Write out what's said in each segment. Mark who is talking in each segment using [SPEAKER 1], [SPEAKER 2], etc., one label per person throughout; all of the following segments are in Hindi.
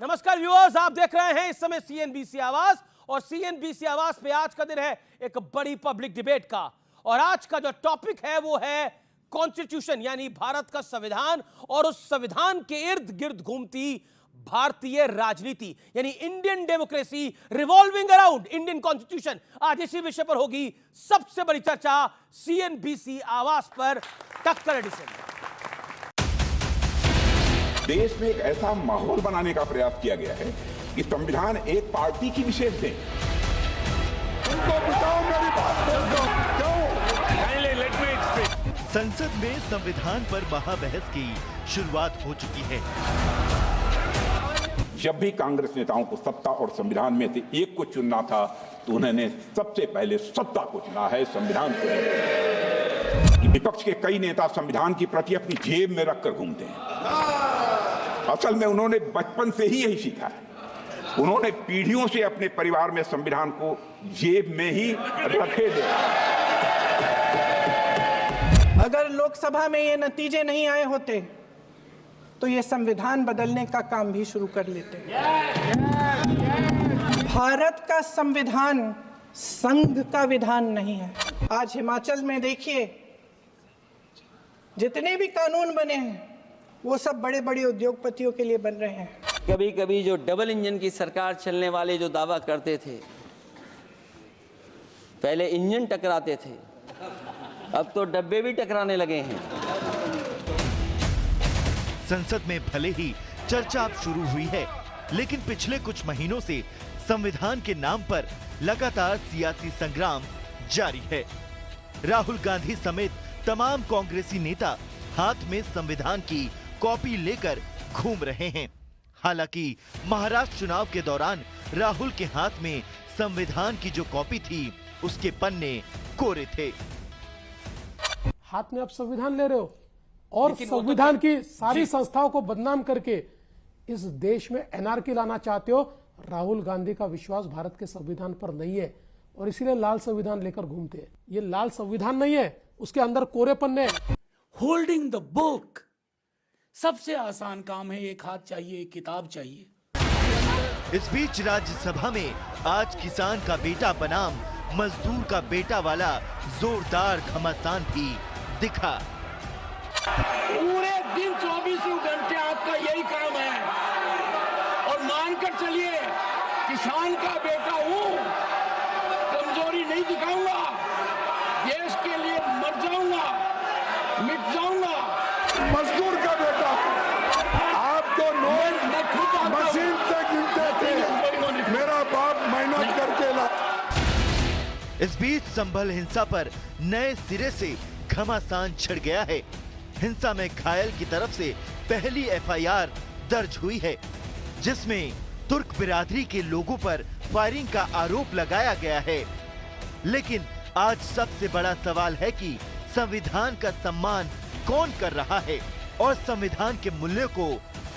[SPEAKER 1] नमस्कार व्यूअर्स, आप देख रहे हैं इस समय सीएनबीसी आवाज। और सीएनबीसी आवाज पे आज का दिन है एक बड़ी पब्लिक डिबेट का। और आज का जो टॉपिक है वो है कॉन्स्टिट्यूशन, यानी भारत का संविधान और उस संविधान के इर्द गिर्द घूमती भारतीय राजनीति, यानी Indian democracy revolving around Indian constitution. आज इसी विषय पर होगी सबसे बड़ी चर्चा सीएनबीसी आवाज पर टक्कर एडिशन।
[SPEAKER 2] देश में एक ऐसा माहौल बनाने का प्रयास किया गया है कि संविधान एक पार्टी की विशेष है। उनको बताओ मेरी बात क्यों?
[SPEAKER 3] संसद में संविधान पर महाबहस की शुरुआत हो चुकी है।
[SPEAKER 2] जब भी कांग्रेस नेताओं को सत्ता और संविधान में से एक को चुनना था तो उन्होंने सबसे पहले सत्ता को चुना है, संविधान को। विपक्ष के कई नेता संविधान की प्रति अपनी जेब में रखकर घूमते हैं। असल में उन्होंने बचपन से ही यही सीखा है। उन्होंने पीढ़ियों से अपने परिवार में संविधान को जेब में ही रखे थे।
[SPEAKER 4] अगर लोकसभा में ये नतीजे नहीं आए होते तो ये संविधान बदलने का काम भी शुरू कर लेते। भारत का संविधान संघ का विधान नहीं है। आज हिमाचल में देखिए, जितने भी कानून बने हैं वो सब बड़े बड़े उद्योगपतियों के लिए बन रहे हैं।
[SPEAKER 5] कभी कभी जो डबल इंजन की सरकार चलने वाले जो दावा करते थे, पहले इंजन टकराते थे, अब तो डब्बे भी टकराने लगे हैं।
[SPEAKER 3] संसद में भले ही चर्चा अब शुरू हुई है, लेकिन पिछले कुछ महीनों से संविधान के नाम पर लगातार सियासी संग्राम जारी है। राहुल गांधी समेत तमाम कांग्रेसी नेता हाथ में संविधान की कॉपी लेकर घूम रहे हैं। हालांकि महाराष्ट्र चुनाव के दौरान राहुल के हाथ में संविधान की जो कॉपी थी उसके पन्ने कोरे थे।
[SPEAKER 6] हाथ में आप संविधान ले रहे हो और संविधान की सारी संस्थाओं को बदनाम करके इस देश में एनार्की लाना चाहते हो। राहुल गांधी का विश्वास भारत के संविधान पर नहीं है और इसीलिए लाल संविधान लेकर घूमते हैं। ये लाल संविधान नहीं है, उसके अंदर कोरे पन्ने हैं।
[SPEAKER 7] होल्डिंग द बुक सबसे आसान काम है। एक हाथ चाहिए, एक किताब चाहिए।
[SPEAKER 3] इस बीच राज्यसभा में आज किसान का बेटा बनाम मजदूर का बेटा वाला जोरदार घमासान भी दिखा।
[SPEAKER 7] पूरे दिन 24 घंटे आपका यही काम है और मानकर चलिए किसान का बेटा हूं, कमजोरी नहीं दिखाऊंगा, देश के लिए मर जाऊंगा, मिट जाऊंगा।
[SPEAKER 2] मजदूर का बेटा, आप तो नोट मशीन से गिनते थे, मेरा बाप मेहनत करके ला।
[SPEAKER 3] इस बीच संभल हिंसा पर नए सिरे से घमासान छिड़ गया है। हिंसा में घायल की तरफ से पहली एफआईआर दर्ज हुई है, जिसमें तुर्क बिरादरी के लोगों पर फायरिंग का आरोप लगाया गया है। लेकिन आज सबसे बड़ा सवाल है कि संविधान का सम्मान कौन कर रहा है और संविधान के मूल्यों को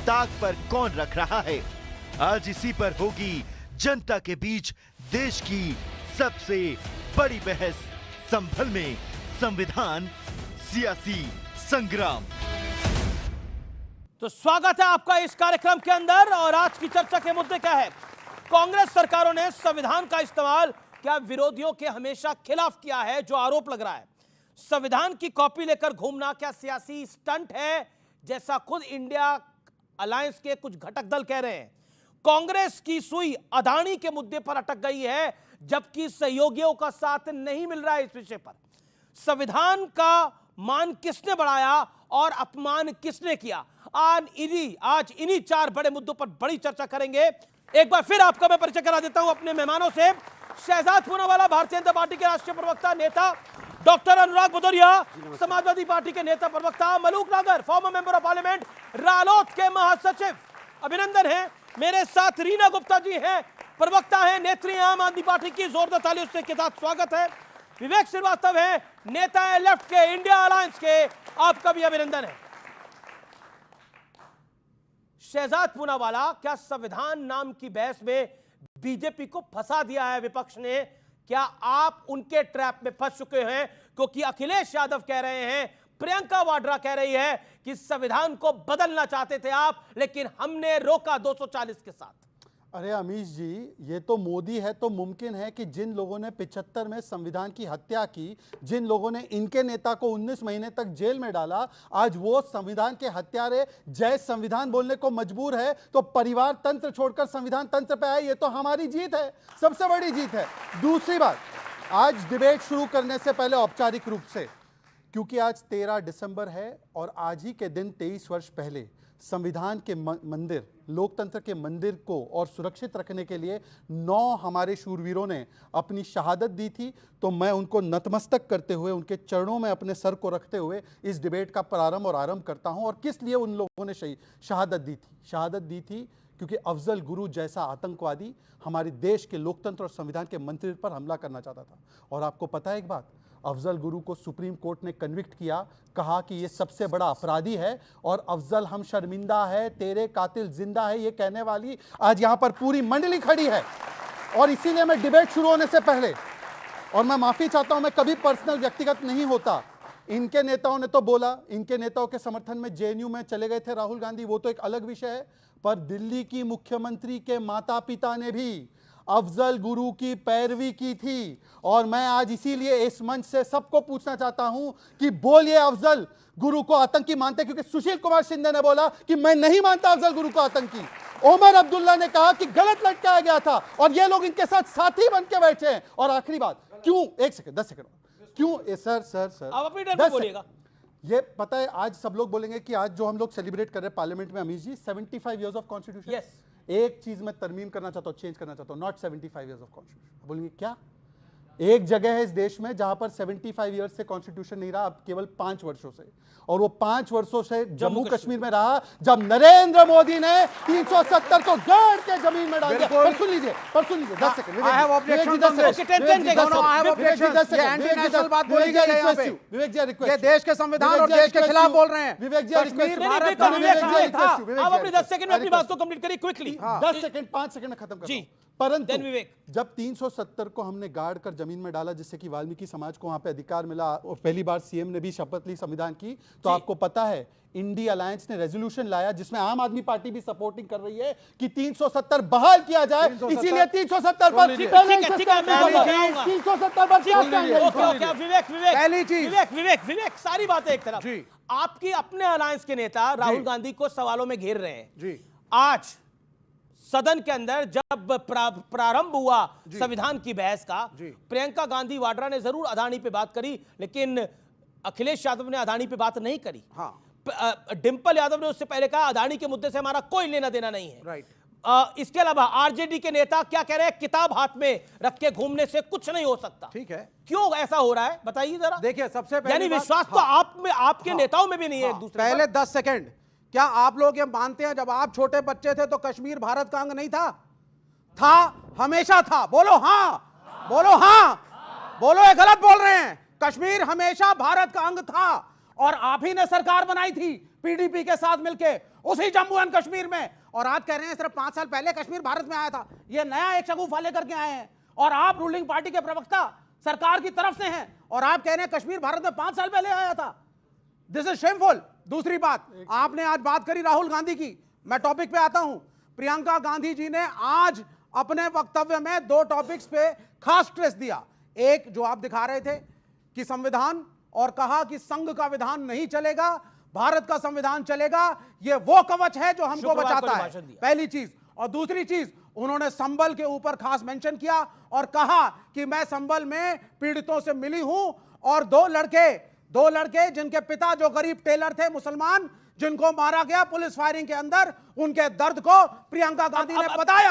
[SPEAKER 3] ताक पर कौन रख रहा है। आज इसी पर होगी जनता के बीच देश की सबसे बड़ी बहस। संभल में संविधान सियासी संग्राम।
[SPEAKER 1] तो स्वागत है आपका इस कार्यक्रम के अंदर। और आज की चर्चा के मुद्दे क्या है? कांग्रेस सरकारों ने संविधान का इस्तेमाल क्या विरोधियों के हमेशा खिलाफ किया है, जो आरोप लग रहा है। संविधान की कॉपी लेकर घूमना क्या सियासी स्टंट है, जैसा खुद इंडिया अलायंस के कुछ घटक दल कह रहे हैं। कांग्रेस की सुई अदानी के मुद्दे पर अटक गई है, जबकि सहयोगियों का साथ नहीं मिल रहा है इस विषय पर। संविधान का मान किसने बढ़ाया और अपमान किसने किया? आज इन्हीं चार बड़े मुद्दों पर बड़ी चर्चा करेंगे। एक बार फिर आपका मैं परिचय करा देता हूं अपने मेहमानों से। शहजाद पूनावाला, भारतीय जनता पार्टी के राष्ट्रीय प्रवक्ता नेता, डॉक्टर अनुराग भदौरिया, समाजवादी पार्टी के नेता प्रवक्ता, मलूक नागर, फॉर्मर मेंबर ऑफ पार्लियामेंट, रालोद के महासचिव। अभिनंदन है। मेरे साथ रीना गुप्ता जी हैं, प्रवक्ता हैं, नेत्री आम आदमी पार्टी की, जोरदार तालियों के साथ स्वागत है। विवेक श्रीवास्तव है, नेता है लेफ्ट के, इंडिया अलायंस के, आपका भी अभिनंदन है। शहजाद पूनावाला, क्या संविधान नाम की बहस में बीजेपी को फंसा दिया है विपक्ष ने? क्या आप उनके ट्रैप में फंस चुके हैं? क्योंकि अखिलेश यादव कह रहे हैं प्रियंका वाड्रा कह रही है कि संविधान को बदलना चाहते थे आप, लेकिन हमने रोका 240 के साथ।
[SPEAKER 8] अरे अमीश जी, ये तो मोदी है तो मुमकिन है कि जिन लोगों ने 75 में संविधान की हत्या की, जिन लोगों ने इनके नेता को 19 महीने तक जेल में डाला, आज वो संविधान के हत्यारे जय संविधान बोलने को मजबूर है, तो परिवार तंत्र छोड़कर संविधान तंत्र पे आए। ये तो हमारी जीत है, सबसे बड़ी जीत है। दूसरी बात, आज डिबेट शुरू करने से पहले औपचारिक रूप से, क्योंकि आज 13 दिसंबर है और आज ही के दिन 23 वर्ष पहले संविधान के मंदिर, लोकतंत्र के मंदिर को और सुरक्षित रखने के लिए 9 हमारे शूरवीरों ने अपनी शहादत दी थी। तो मैं उनको नतमस्तक करते हुए, उनके चरणों में अपने सर को रखते हुए इस डिबेट का प्रारंभ और आरंभ करता हूं। और किस लिए उन लोगों ने शहादत दी थी? शहादत दी थी क्योंकि अफजल गुरु जैसा आतंकवादी हमारे देश के लोकतंत्र और संविधान के मंदिर पर हमला करना चाहता था। और आपको पता है एक बात, अफजल गुरु को सुप्रीम कोर्ट ने कन्विक्ट किया, कहा कि ये सबसे बड़ा अपराधी है और अफजल हम शर्मिंदा है, तेरे कातिल जिंदा है, ये कहने वाली आज यहां पर पूरी मंडली खड़ी है। और इसीलिए मैं डिबेट शुरू होने से पहले, और मैं माफी चाहता हूं, मैं कभी पर्सनल व्यक्तिगत नहीं होता, इनके नेताओं ने तो बोला, इनके नेताओं के समर्थन में जेएनयू में चले गए थे राहुल गांधी, वो तो एक अलग विषय है, पर दिल्ली की मुख्यमंत्री के माता पिता ने भी अफजल गुरु की पैरवी की थी। और मैं आज इसीलिए इस मंच से सबको पूछना चाहता हूं कि बोलिए अफजल गुरु को आतंकी मानते? क्योंकि सुशील कुमार शिंदे ने बोला कि मैं नहीं मानता अफजल गुरु को आतंकी। ओमर अब्दुल्ला ने कहा कि गलत लटकाया गया था और ये लोग इनके साथ साथी बन के बैठे हैं। और आखिरी बात, क्यों, 1 सेकंड 10 सेकंड, क्यों सर
[SPEAKER 1] आप अपनी टर्न पे बोलिएगा।
[SPEAKER 8] ये पता है, आज सब लोग बोलेंगे कि आज जो हम लोग सेलिब्रेट कर रहे हैं पार्लियामेंट में अमीश जी, 75 इयर्स ऑफ कॉन्स्टिट्यूशन।
[SPEAKER 1] Yes.
[SPEAKER 8] एक चीज मैं तरमीम करना चाहता हूं, चेंज करना चाहता हूं, नॉट 75 इयर्स ऑफ कॉन्स्टिट्यूशन। बोलेंगे क्या? एक जगह है इस देश में जहां पर 75 इयर्स से कॉन्स्टिट्यूशन नहीं रहा, अब केवल 5 वर्षों से, और वो 5 वर्षों से जम्मू कश्मीर में रहा, जब नरेंद्र मोदी ने 370 को गाड़ के जमीन में डाल दिया। पर सुन लीजिए 10 second,
[SPEAKER 6] I have objection on this.
[SPEAKER 8] Vivek ji request,
[SPEAKER 6] ये देश के संविधान और देश के खिलाफ बोल रहे हैं।
[SPEAKER 8] विवेक जी
[SPEAKER 6] कश्मीर
[SPEAKER 8] रिक्वेस्ट,
[SPEAKER 6] भारत का
[SPEAKER 1] आप अपनी 10 सेकंड में अपनी बात को कंप्लीट करिए क्विकली।
[SPEAKER 8] 10 सेकंड 5 सेकंड में खत्म
[SPEAKER 1] जी।
[SPEAKER 8] करता हूं। परंतु
[SPEAKER 1] Then विवेक,
[SPEAKER 8] जब 370 को हमने गाड़ कर जमीन में डाला, जिससे कि वाल्मीकि समाज को वहां पे अधिकार मिला और पहली बार सीएम ने भी शपथ ली संविधान की, तो आपको पता है इंडिया अलायंस ने रेजोल्यूशन लाया जिसमें आम आदमी पार्टी भी सपोर्टिंग कर रही है कि 370 बहाल किया जाए। इसीलिए 370 पर 370 पर
[SPEAKER 1] विवेक सारी बातें एक तरफ, आपकी अपने अलायंस के नेता राहुल गांधी को सवालों में घेर रहे हैं। आज सदन के अंदर जब प्रारंभ हुआ संविधान की बहस का, प्रियंका गांधी वाड्रा ने जरूर अदानी पे बात करी, लेकिन अखिलेश यादव ने अदानी पे बात नहीं करी। डिंपल यादव ने उससे पहले कहा अदानी के मुद्दे से हमारा कोई लेना देना नहीं है। इसके अलावा आरजेडी के नेता क्या कह रहे हैं? किताब हाथ में रख के घूमने से कुछ नहीं हो सकता।
[SPEAKER 6] ठीक है,
[SPEAKER 1] क्यों ऐसा हो रहा है बताइए जरा।
[SPEAKER 6] देखिए, सबसे पहले
[SPEAKER 1] यानी विश्वास तो आप में, आपके नेताओं में भी नहीं है एक दूसरे
[SPEAKER 6] पहले 10 सेकंड, क्या आप लोग ये मानते हैं जब आप छोटे बच्चे थे तो कश्मीर भारत का अंग नहीं था? हमेशा था। बोलो हाँ, बोलो हाँ, बोलो ये गलत बोल रहे हैं। कश्मीर हमेशा भारत का अंग था और आप ही ने सरकार बनाई थी पीडीपी के साथ मिलके उसी जम्मू एंड कश्मीर में। और आज कह रहे हैं सिर्फ 5 साल पहले कश्मीर भारत में आया था। ये नया एक शगुफा लेकर के आए हैं और आप रूलिंग पार्टी के प्रवक्ता सरकार की तरफ से हैं और आप कह रहे हैं कश्मीर भारत में 5 साल पहले आया था। This is shameful. दूसरी बात, आपने आज बात करी राहुल गांधी की, मैं टॉपिक पे आता हूं। प्रियंका गांधी जी ने आज अपने वक्तव्य में 2 टॉपिक्स पे खास स्ट्रेस दिया। एक जो आप दिखा रहे थे कि संविधान, और कहा कि संघ का विधान नहीं चलेगा, भारत का संविधान चलेगा। ये वो कवच है जो हमको बचाता है, पहली चीज। और दूसरी चीज, उन्होंने संबल के ऊपर खास मेंशन किया और कहा कि मैं संबल में पीड़ितों से मिली हूं और 2 लड़के जिनके पिता जो गरीब टेलर थे, मुसलमान, जिनको मारा गया पुलिस फायरिंग के अंदर, उनके दर्द को प्रियंका गांधी ने बताया।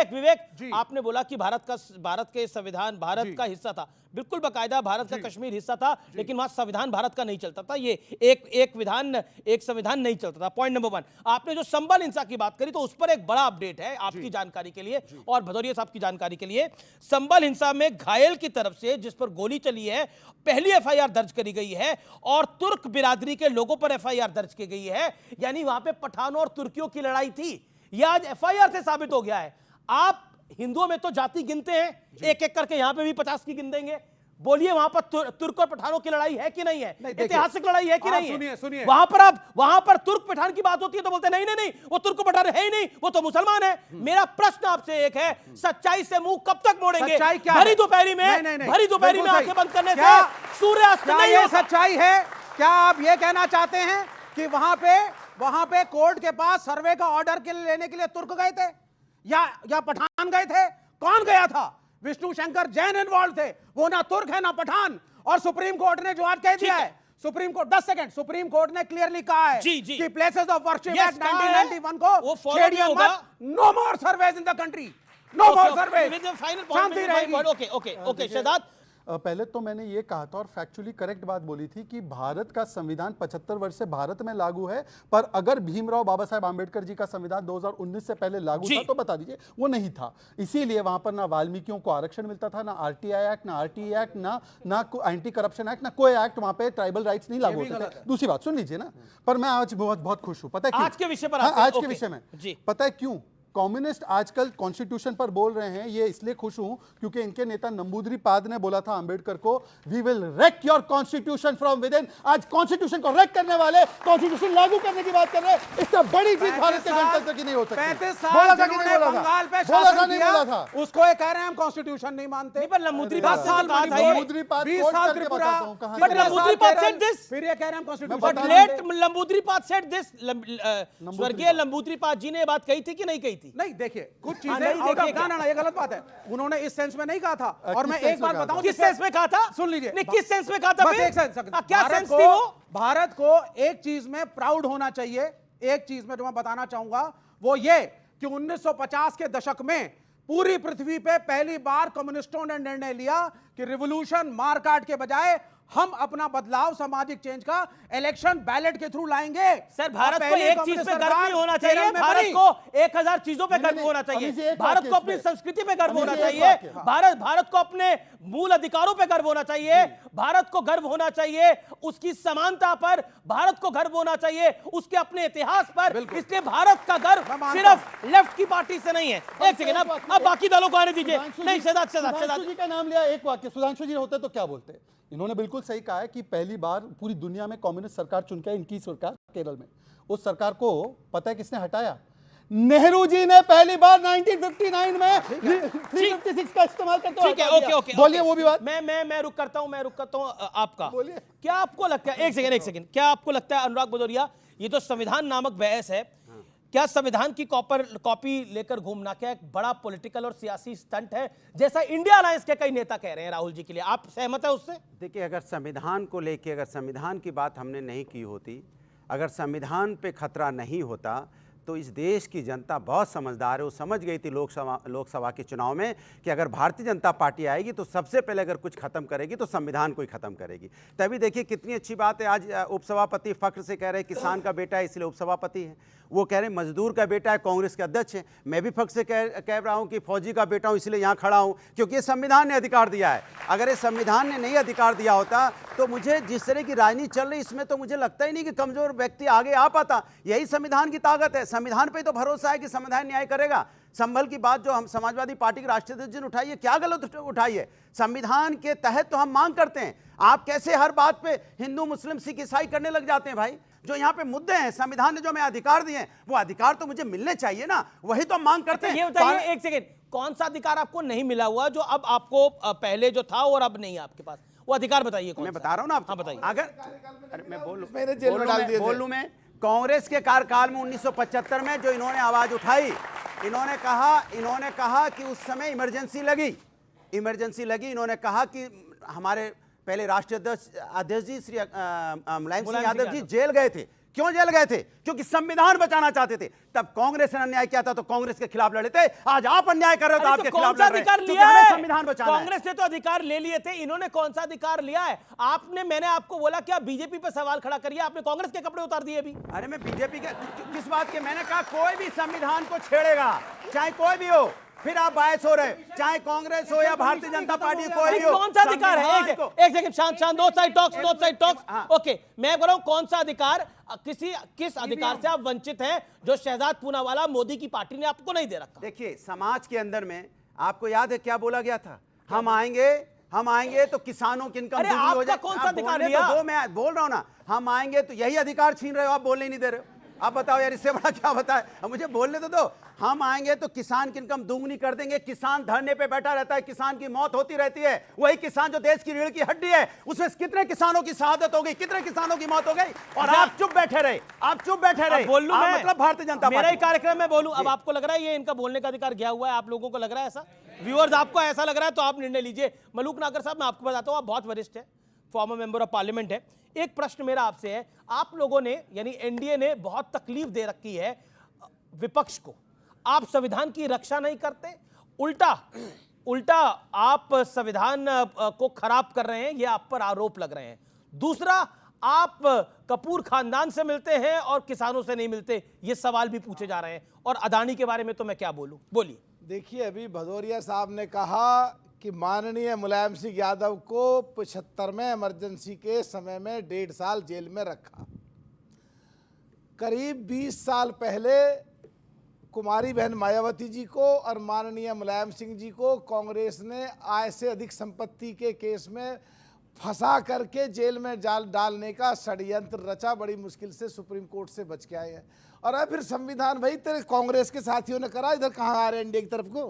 [SPEAKER 1] विवेक, आपने बोला कि भारत के संविधान भारत का हिस्सा था। बिल्कुल बाकायदा भारत का कश्मीर हिस्सा था, लेकिन वहां संविधान भारत का नहीं चलता था। ये एक संविधान नहीं चलता था। पॉइंट नंबर 1, आपने जो संबल हिंसा की बात करी तो उस पर एक बड़ा अपडेट है आपकी जानकारी के लिए और भदौरिया साहब की जानकारी के लिए। संबल हिंसा में घायल की तरफ से जिस पर गोली चली है, पहली एफआईआर दर्ज करी गई है और तुर्क बिरादरी के लोगों पर एफआईआर दर्ज की गई है। यानी वहां पे पठानों और तुर्कियों की लड़ाई थी। यह आज एफआईआर से साबित हो गया है। आप हिंदुओं में तो जाति गिनते हैं, एक एक करके यहां पे भी 50 की गिन देंगे। बोलिए वहां पर तुर्क और पठानों की लड़ाई है कि नहीं है,
[SPEAKER 9] देखिए,
[SPEAKER 1] ऐतिहासिक लड़ाई है कि
[SPEAKER 9] आप
[SPEAKER 1] नहीं है?
[SPEAKER 9] सुनिए।
[SPEAKER 1] वहां पर तुर्क पठान की बात होती है तो बोलते नहीं नहीं नहीं, वो तुर्क पठान है ही नहीं, वो तो मुसलमान है। मेरा प्रश्न आपसे एक है, सच्चाई से मुंह कब तक मोड़ेंगे?
[SPEAKER 9] सच्चाई क्या
[SPEAKER 1] भरी
[SPEAKER 9] है?
[SPEAKER 1] दोपहरी में,
[SPEAKER 9] नहीं,
[SPEAKER 1] भरी दोपहरी में
[SPEAKER 9] बिल्कुल
[SPEAKER 1] आंखें
[SPEAKER 9] सही।
[SPEAKER 1] बंद करने
[SPEAKER 9] क्या-
[SPEAKER 1] से सूर्यास्त
[SPEAKER 9] क्या
[SPEAKER 1] नहीं
[SPEAKER 9] ये
[SPEAKER 1] होता।
[SPEAKER 9] सच्चाई है? क्या आप ये कहना चाहते हैं कि वहां पे कोर्ट के पास सर्वे का ऑर्डर के लिए लेने के लिए तुर्क गए थे या पठान गए थे? कौन गया था? विष्णु शंकर जैन इन्वॉल्व थे, वो ना तुर्क है ना पठान। और सुप्रीम कोर्ट ने जो आज कह दिया है, supreme court 10 second, supreme court ने क्लियरली कहा है
[SPEAKER 1] जी, जी।
[SPEAKER 9] कि places of worship
[SPEAKER 1] Yes,
[SPEAKER 9] act
[SPEAKER 1] कहा है।
[SPEAKER 9] 1991 को
[SPEAKER 1] वो follow
[SPEAKER 9] छेड़िए
[SPEAKER 1] नहीं होगा।
[SPEAKER 9] मत। No more surveys in the country, no more survey. शांति रहेगी।
[SPEAKER 1] ओके शहजाद,
[SPEAKER 8] पहले तो मैंने ये कहा था और फैक्चुअली करेक्ट बात बोली थी कि भारत का संविधान 75 वर्ष से भारत में लागू है, पर अगर भीमराव बाबा साहेब आंबेडकर जी का संविधान 2019 से पहले लागू
[SPEAKER 1] जी।
[SPEAKER 8] था तो बता दीजिए। वो नहीं था, इसीलिए वहां पर ना वाल्मीकियों को आरक्षण मिलता था, ना आरटीआई एक्ट, ना आरटीई एक्ट, ना एंटी करप्शन एक्ट, ना कोई एक्ट वहां पे ट्राइबल राइट्स नहीं लागू होते थे। दूसरी बात सुन लीजिए ना, पर मैं आज बहुत खुश हूं। पता है क्यों?
[SPEAKER 1] आज के विषय पर
[SPEAKER 8] हाँ,
[SPEAKER 1] आते हैं।
[SPEAKER 8] आज के
[SPEAKER 1] ओके।
[SPEAKER 8] विषय में
[SPEAKER 1] जी।
[SPEAKER 8] पता है क्यों कम्युनिस्ट आजकल कॉन्स्टिट्यूशन पर बोल रहे हैं? ये इसलिए खुश हूं क्योंकि इनके नेता नंबूद्रीपाद ने बोला था अंबेडकर को, we will wreck your constitution from within. आज कॉन्स्टिट्यूशन को रेक करने वाले कॉन्स्टिट्यूशन लागू करने की बात कर रहे हैं। इससे बड़ी चीज भारत के गणतंत्र की नहीं हो सकती।
[SPEAKER 9] 35
[SPEAKER 8] बोला
[SPEAKER 9] साल
[SPEAKER 8] था कि नहीं
[SPEAKER 9] जिन्होंने
[SPEAKER 8] बोला था?
[SPEAKER 9] बंगाल पे
[SPEAKER 8] बोला था
[SPEAKER 9] शासन
[SPEAKER 8] नहीं
[SPEAKER 9] किया,
[SPEAKER 8] बोला था?
[SPEAKER 9] उसको ये कह रहे हैं हम कॉन्स्टिट्यूशन नहीं मानते।
[SPEAKER 1] नहीं, पर नंबूद्रीपाद
[SPEAKER 9] 10
[SPEAKER 1] से
[SPEAKER 9] साल
[SPEAKER 1] तो कहा था
[SPEAKER 9] मणिपुर,
[SPEAKER 1] ये।
[SPEAKER 9] 20 साल त्रिपुरा,
[SPEAKER 8] बताता हूं कहां
[SPEAKER 1] But
[SPEAKER 8] से
[SPEAKER 1] Namboodiripad said this.
[SPEAKER 9] फिर ये कह रहे हैं हम
[SPEAKER 1] But
[SPEAKER 9] constitution
[SPEAKER 1] late Namboodiripad said this. स्वर्गीय नंबूद्रीपाद जी ने ये बात कही थी कि नहीं कही थी?
[SPEAKER 9] नहीं। देखिए कुछ
[SPEAKER 1] हाँ,
[SPEAKER 9] चीजें
[SPEAKER 1] नहीं,
[SPEAKER 9] out of-
[SPEAKER 1] देखिए क्या?
[SPEAKER 9] ना ये गलत बात है। उन्होंने इस सेंस में नहीं कहा था। और मैं
[SPEAKER 8] किस
[SPEAKER 9] एक
[SPEAKER 8] सेंस में
[SPEAKER 9] बात
[SPEAKER 8] कहा
[SPEAKER 9] बताऊं,
[SPEAKER 1] किस सेंस में कहा था?
[SPEAKER 9] सुन लीजिए।
[SPEAKER 1] नहीं, किस सेंस में कहा था
[SPEAKER 9] बस
[SPEAKER 1] फिर?
[SPEAKER 9] एक सेंस।
[SPEAKER 1] क्या सेंस थी वो?
[SPEAKER 9] भारत को एक चीज में प्राउड होना चाहिए। एक चीज में जो मैं बताना चाहूंगा वो ये कि 1950 के दशक में पूरी पृथ्वी पे पहली बार कम्युनिस्टों ने निर्णय लिया कि रिवॉल्यूशन मारकाट के बजाय हम अपना बदलाव, सामाजिक चेंज का इलेक्शन बैलेट के थ्रू लाएंगे।
[SPEAKER 1] सर, भारत
[SPEAKER 9] और
[SPEAKER 1] को
[SPEAKER 9] पहली
[SPEAKER 1] एक चीज
[SPEAKER 9] कम्युनिस्ट
[SPEAKER 1] पे गर्व
[SPEAKER 9] सरकार
[SPEAKER 1] नहीं होना
[SPEAKER 9] केरल
[SPEAKER 1] चाहिए,
[SPEAKER 9] में
[SPEAKER 1] भारत
[SPEAKER 9] बनी।
[SPEAKER 1] को 1000 चीजों पे गर्व
[SPEAKER 8] नहीं,
[SPEAKER 1] होना
[SPEAKER 8] अभी
[SPEAKER 1] चाहिए,
[SPEAKER 8] जी एक
[SPEAKER 1] भारत
[SPEAKER 8] वाक्य
[SPEAKER 1] को अपनी
[SPEAKER 8] इसमें।
[SPEAKER 1] संस्कृति पे गर्व
[SPEAKER 8] अभी
[SPEAKER 1] होना
[SPEAKER 8] जी एक
[SPEAKER 1] चाहिए,
[SPEAKER 8] वाक्य।
[SPEAKER 1] भारत को अपने मूल अधिकारों पे गर्व होना चाहिए, भारत को गर्व होना चाहिए उसकी समानता पर, भारत को गर्व होना चाहिए उसके अपने इतिहास पर। इसलिए भारत का गर्व
[SPEAKER 9] मैं मानता
[SPEAKER 1] सिर्फ लेफ्ट की पार्टी से नहीं है। एक सेकंड, अब बाकी दलों को आने दीजिए। नहीं,
[SPEAKER 8] सुधांशु जी का नाम लिया, एक वाक्य। सुधांशु जी होते तो क्या बोलते? इन्होंने बिल्कुल सही कहा है कि पहली बार पूरी दुनिया में कम्युनिस्ट सरकार चुन के, इनकी सरकार केरल में, उस सरकार को पता है किसने हटाया? नेहरू जी ने पहली बार 1959 में 356 का इस्तेमाल करते हुए
[SPEAKER 1] ठीक है,
[SPEAKER 8] हटा
[SPEAKER 1] ओके
[SPEAKER 8] दिया।
[SPEAKER 1] ओके
[SPEAKER 8] बोलिए वो भी बात।
[SPEAKER 1] मैं रुक करता हूं आपका।
[SPEAKER 8] बोलिए।
[SPEAKER 1] क्या आपको लगता है, एक सेकंड, क्या आपको लगता है अनुराग भदौरिया, ये तो संविधान नामक बहस है, क्या संविधान की कॉपी लेकर घूमना क्या एक बड़ा पॉलिटिकल और सियासी स्टंट है, जैसा इंडिया अलायंस के कई नेता कह रहे हैं राहुल जी के लिए? आप सहमत है उससे?
[SPEAKER 10] देखिए, अगर संविधान को लेके, अगर संविधान की बात हमने नहीं की होती, अगर संविधान पे खतरा नहीं होता, तो इस देश की जनता बहुत समझदार है। वो समझ गई थी लोकसभा के चुनाव में कि अगर भारतीय जनता पार्टी आएगी तो सबसे पहले अगर कुछ खत्म करेगी तो संविधान को ही खत्म करेगी। तभी देखिए कितनी अच्छी बात है, आज उपसभापति फख्र से कह रहे हैं किसान का बेटा है इसलिए उपसभापति है, वो कह रहे हैं मजदूर का बेटा है, कांग्रेस के अध्यक्ष है। मैं भी फख्र से कह रहा हूं कि फौजी का बेटा हूं इसलिए यहां खड़ा हूं, क्योंकि ये संविधान ने अधिकार दिया है। अगर ये संविधान ने नहीं अधिकार दिया होता तो मुझे जिस तरह की राजनीति चल रही इसमें तो मुझे लगता ही नहीं कि कमजोर व्यक्ति आगे आ पाता। यही संविधान की ताकत है, संविधान पे तो भरोसा है कि संविधान न्याय करेगा। संभल की बात जो हम समाजवादी पार्टी के राष्ट्रीय अध्यक्ष ने उठाई है, क्या गलत उठाई है? संविधान के तहत तो हम मांग करते हैं। आप कैसे हर बात पे हिंदू मुस्लिम सिख ईसाई करने लग जाते हैं भाई? जो यहाँ पे मुद्दे हैं, संविधान ने जो हमें अधिकार दिए हैं वो अधिकार तो मुझे मिलने चाहिए ना, वही तो हम मांग करते हैं।
[SPEAKER 1] ये बताइए, एक सेकंड, कौन सा अधिकार आपको नहीं मिला हुआ जो अब आपको पहले जो था और अब नहीं है आपके पास? वो अधिकार बताइए।
[SPEAKER 10] मैं बता रहा हूं ना आपको।
[SPEAKER 1] हाँ, बताइए।
[SPEAKER 10] अगर मैं बोलूं मैं कांग्रेस के कार्यकाल में 1975 में जो इन्होंने आवाज उठाई, इन्होंने कहा कि उस समय इमरजेंसी लगी। इन्होंने कहा कि हमारे पहले राष्ट्रीय अध्यक्ष जी श्री मुलायम सिंह यादव जी जेल गए थे। क्यों जेल गए थे? क्योंकि संविधान बचाना चाहते थे। तब कांग्रेस ने अन्याय किया था तो कांग्रेस के खिलाफ लड़े थे। आज आप अन्याय कर रहे हो तो आपके खिलाफ लड़ रहे हैं, क्योंकि हमें संविधान बचाना है।
[SPEAKER 1] कांग्रेस ने तो अधिकार ले लिए थे, इन्होंने कौन सा अधिकार लिया है? मैंने आपको बोला कि आप बीजेपी पर सवाल खड़ा करिए, आपने कांग्रेस के कपड़े उतार दिए अभी।
[SPEAKER 10] अरे मैं बीजेपी के किस बात के? मैंने कहा कोई भी संविधान को छेड़ेगा, चाहे कोई भी हो, फिर आप बायस हो रहे, चाहे कांग्रेस हो या भारतीय जनता पार्टी, कोई भी हो।
[SPEAKER 1] कौन सा अधिकार है? एक सेकंड, शांत, दो साइड टॉक्स। ओके, मैं बोल रहा हूं कौन सा अधिकार, किस अधिकार से आप वंचित हैं जो शहजाद पूनावाला मोदी की पार्टी ने आपको नहीं दे रखा?
[SPEAKER 10] देखिए, समाज के अंदर में आपको याद है क्या बोला गया था? हम आएंगे हम आएंगे तो किसानों की इनकम
[SPEAKER 1] अरे
[SPEAKER 10] दुगनी हो
[SPEAKER 1] आपका
[SPEAKER 10] जाए।
[SPEAKER 1] कौन सा
[SPEAKER 10] आप
[SPEAKER 1] अधिकार
[SPEAKER 10] बोलने
[SPEAKER 1] लिया?
[SPEAKER 10] तो दो, मैं बोल रहा हूं ना, हम आएंगे तो यही अधिकार छीन रहे हो आप, बोलने ही नहीं दे रहे हो। आप बताओ यार, इससे बड़ा क्या बताए? अब मुझे बोलने तो दो। हम आएंगे तो किसान की इनकम दुगनी कर देंगे। किसान धरने पे बैठा रहता है, किसान की मौत होती रहती है। वही किसान जो देश की रीढ़ की हड्डी है, उसमें कितने किसानों की शहादत हो गई, कितने किसानों की मौत हो गई, और आप चुप बैठे रहे। आप चुप बैठे रहे।
[SPEAKER 1] बोल लूं
[SPEAKER 10] आप
[SPEAKER 1] मैं?
[SPEAKER 10] मतलब भारतीय जनता
[SPEAKER 1] मेरा ही
[SPEAKER 10] पार्टी।
[SPEAKER 1] कार्यक्रम में बोलूं? अब आपको लग रहा है ये इनका बोलने का अधिकार गया हुआ है? आप लोगों को लग रहा है ऐसा? व्यूअर्स, आपको ऐसा लग रहा है तो आप निर्णय लीजिए। मलूक नागर साहब, मैं आपको बताता हूं, आप बहुत वरिष्ठ है, फॉर्मर मेंबर ऑफ पार्लियामेंट है। एक प्रश्न मेरा आपसे है, आप लोगों ने यानी एनडीए ने बहुत तकलीफ दे रखी है विपक्ष को। आप संविधान की रक्षा नहीं करते, उल्टा आप संविधान को खराब कर रहे हैं, ये आप पर आरोप लग रहे हैं। दूसरा, आप कपूर खानदान से मिलते हैं और किसानों से नहीं मिलते, ये सवाल भी पूछे जा रहे हैं। और अदानी के बारे में तो मैं क्या बोलूं, बोलिए।
[SPEAKER 11] देखिए, अभी भदौरिया साहब ने कहा कि माननीय मुलायम सिंह यादव को 75वें इमरजेंसी के समय में 1.5 साल जेल में रखा। करीब 20 साल पहले कुमारी बहन मायावती जी को और माननीय मुलायम सिंह जी को कांग्रेस ने आय से अधिक संपत्ति के केस में फंसा करके जेल में डालने का षड्यंत्र रचा। बड़ी मुश्किल से सुप्रीम कोर्ट से बच के आए हैं। और अब फिर संविधान, भाई तेरे कांग्रेस के साथियों ने करा, इधर कहाँ आ रहे हैं इंडिया की तरफ को?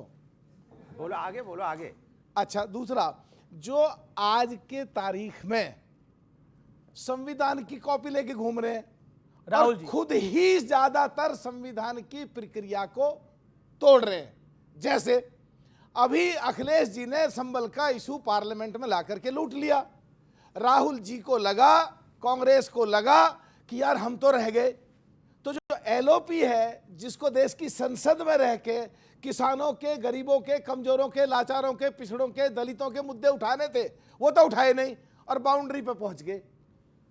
[SPEAKER 10] बोलो आगे, बोलो आगे।
[SPEAKER 11] अच्छा, दूसरा, जो आज के तारीख में संविधान की कॉपी लेके घूम रहे हैं
[SPEAKER 1] राहुल
[SPEAKER 11] और
[SPEAKER 1] जी,
[SPEAKER 11] खुद ही ज्यादातर संविधान की प्रक्रिया को तोड़ रहे हैं। जैसे अभी अखिलेश जी ने संबल का इशू पार्लियामेंट में लाकर के लूट लिया। राहुल जी को लगा, कांग्रेस को लगा कि यार हम तो रह गए। तो जो एलओपी है, जिसको देश की संसद में रह के किसानों के, गरीबों के, कमजोरों के, लाचारों के, पिछड़ों के, दलितों के मुद्दे उठाने थे, वो तो उठाए नहीं और बाउंड्री पे पहुंच गए।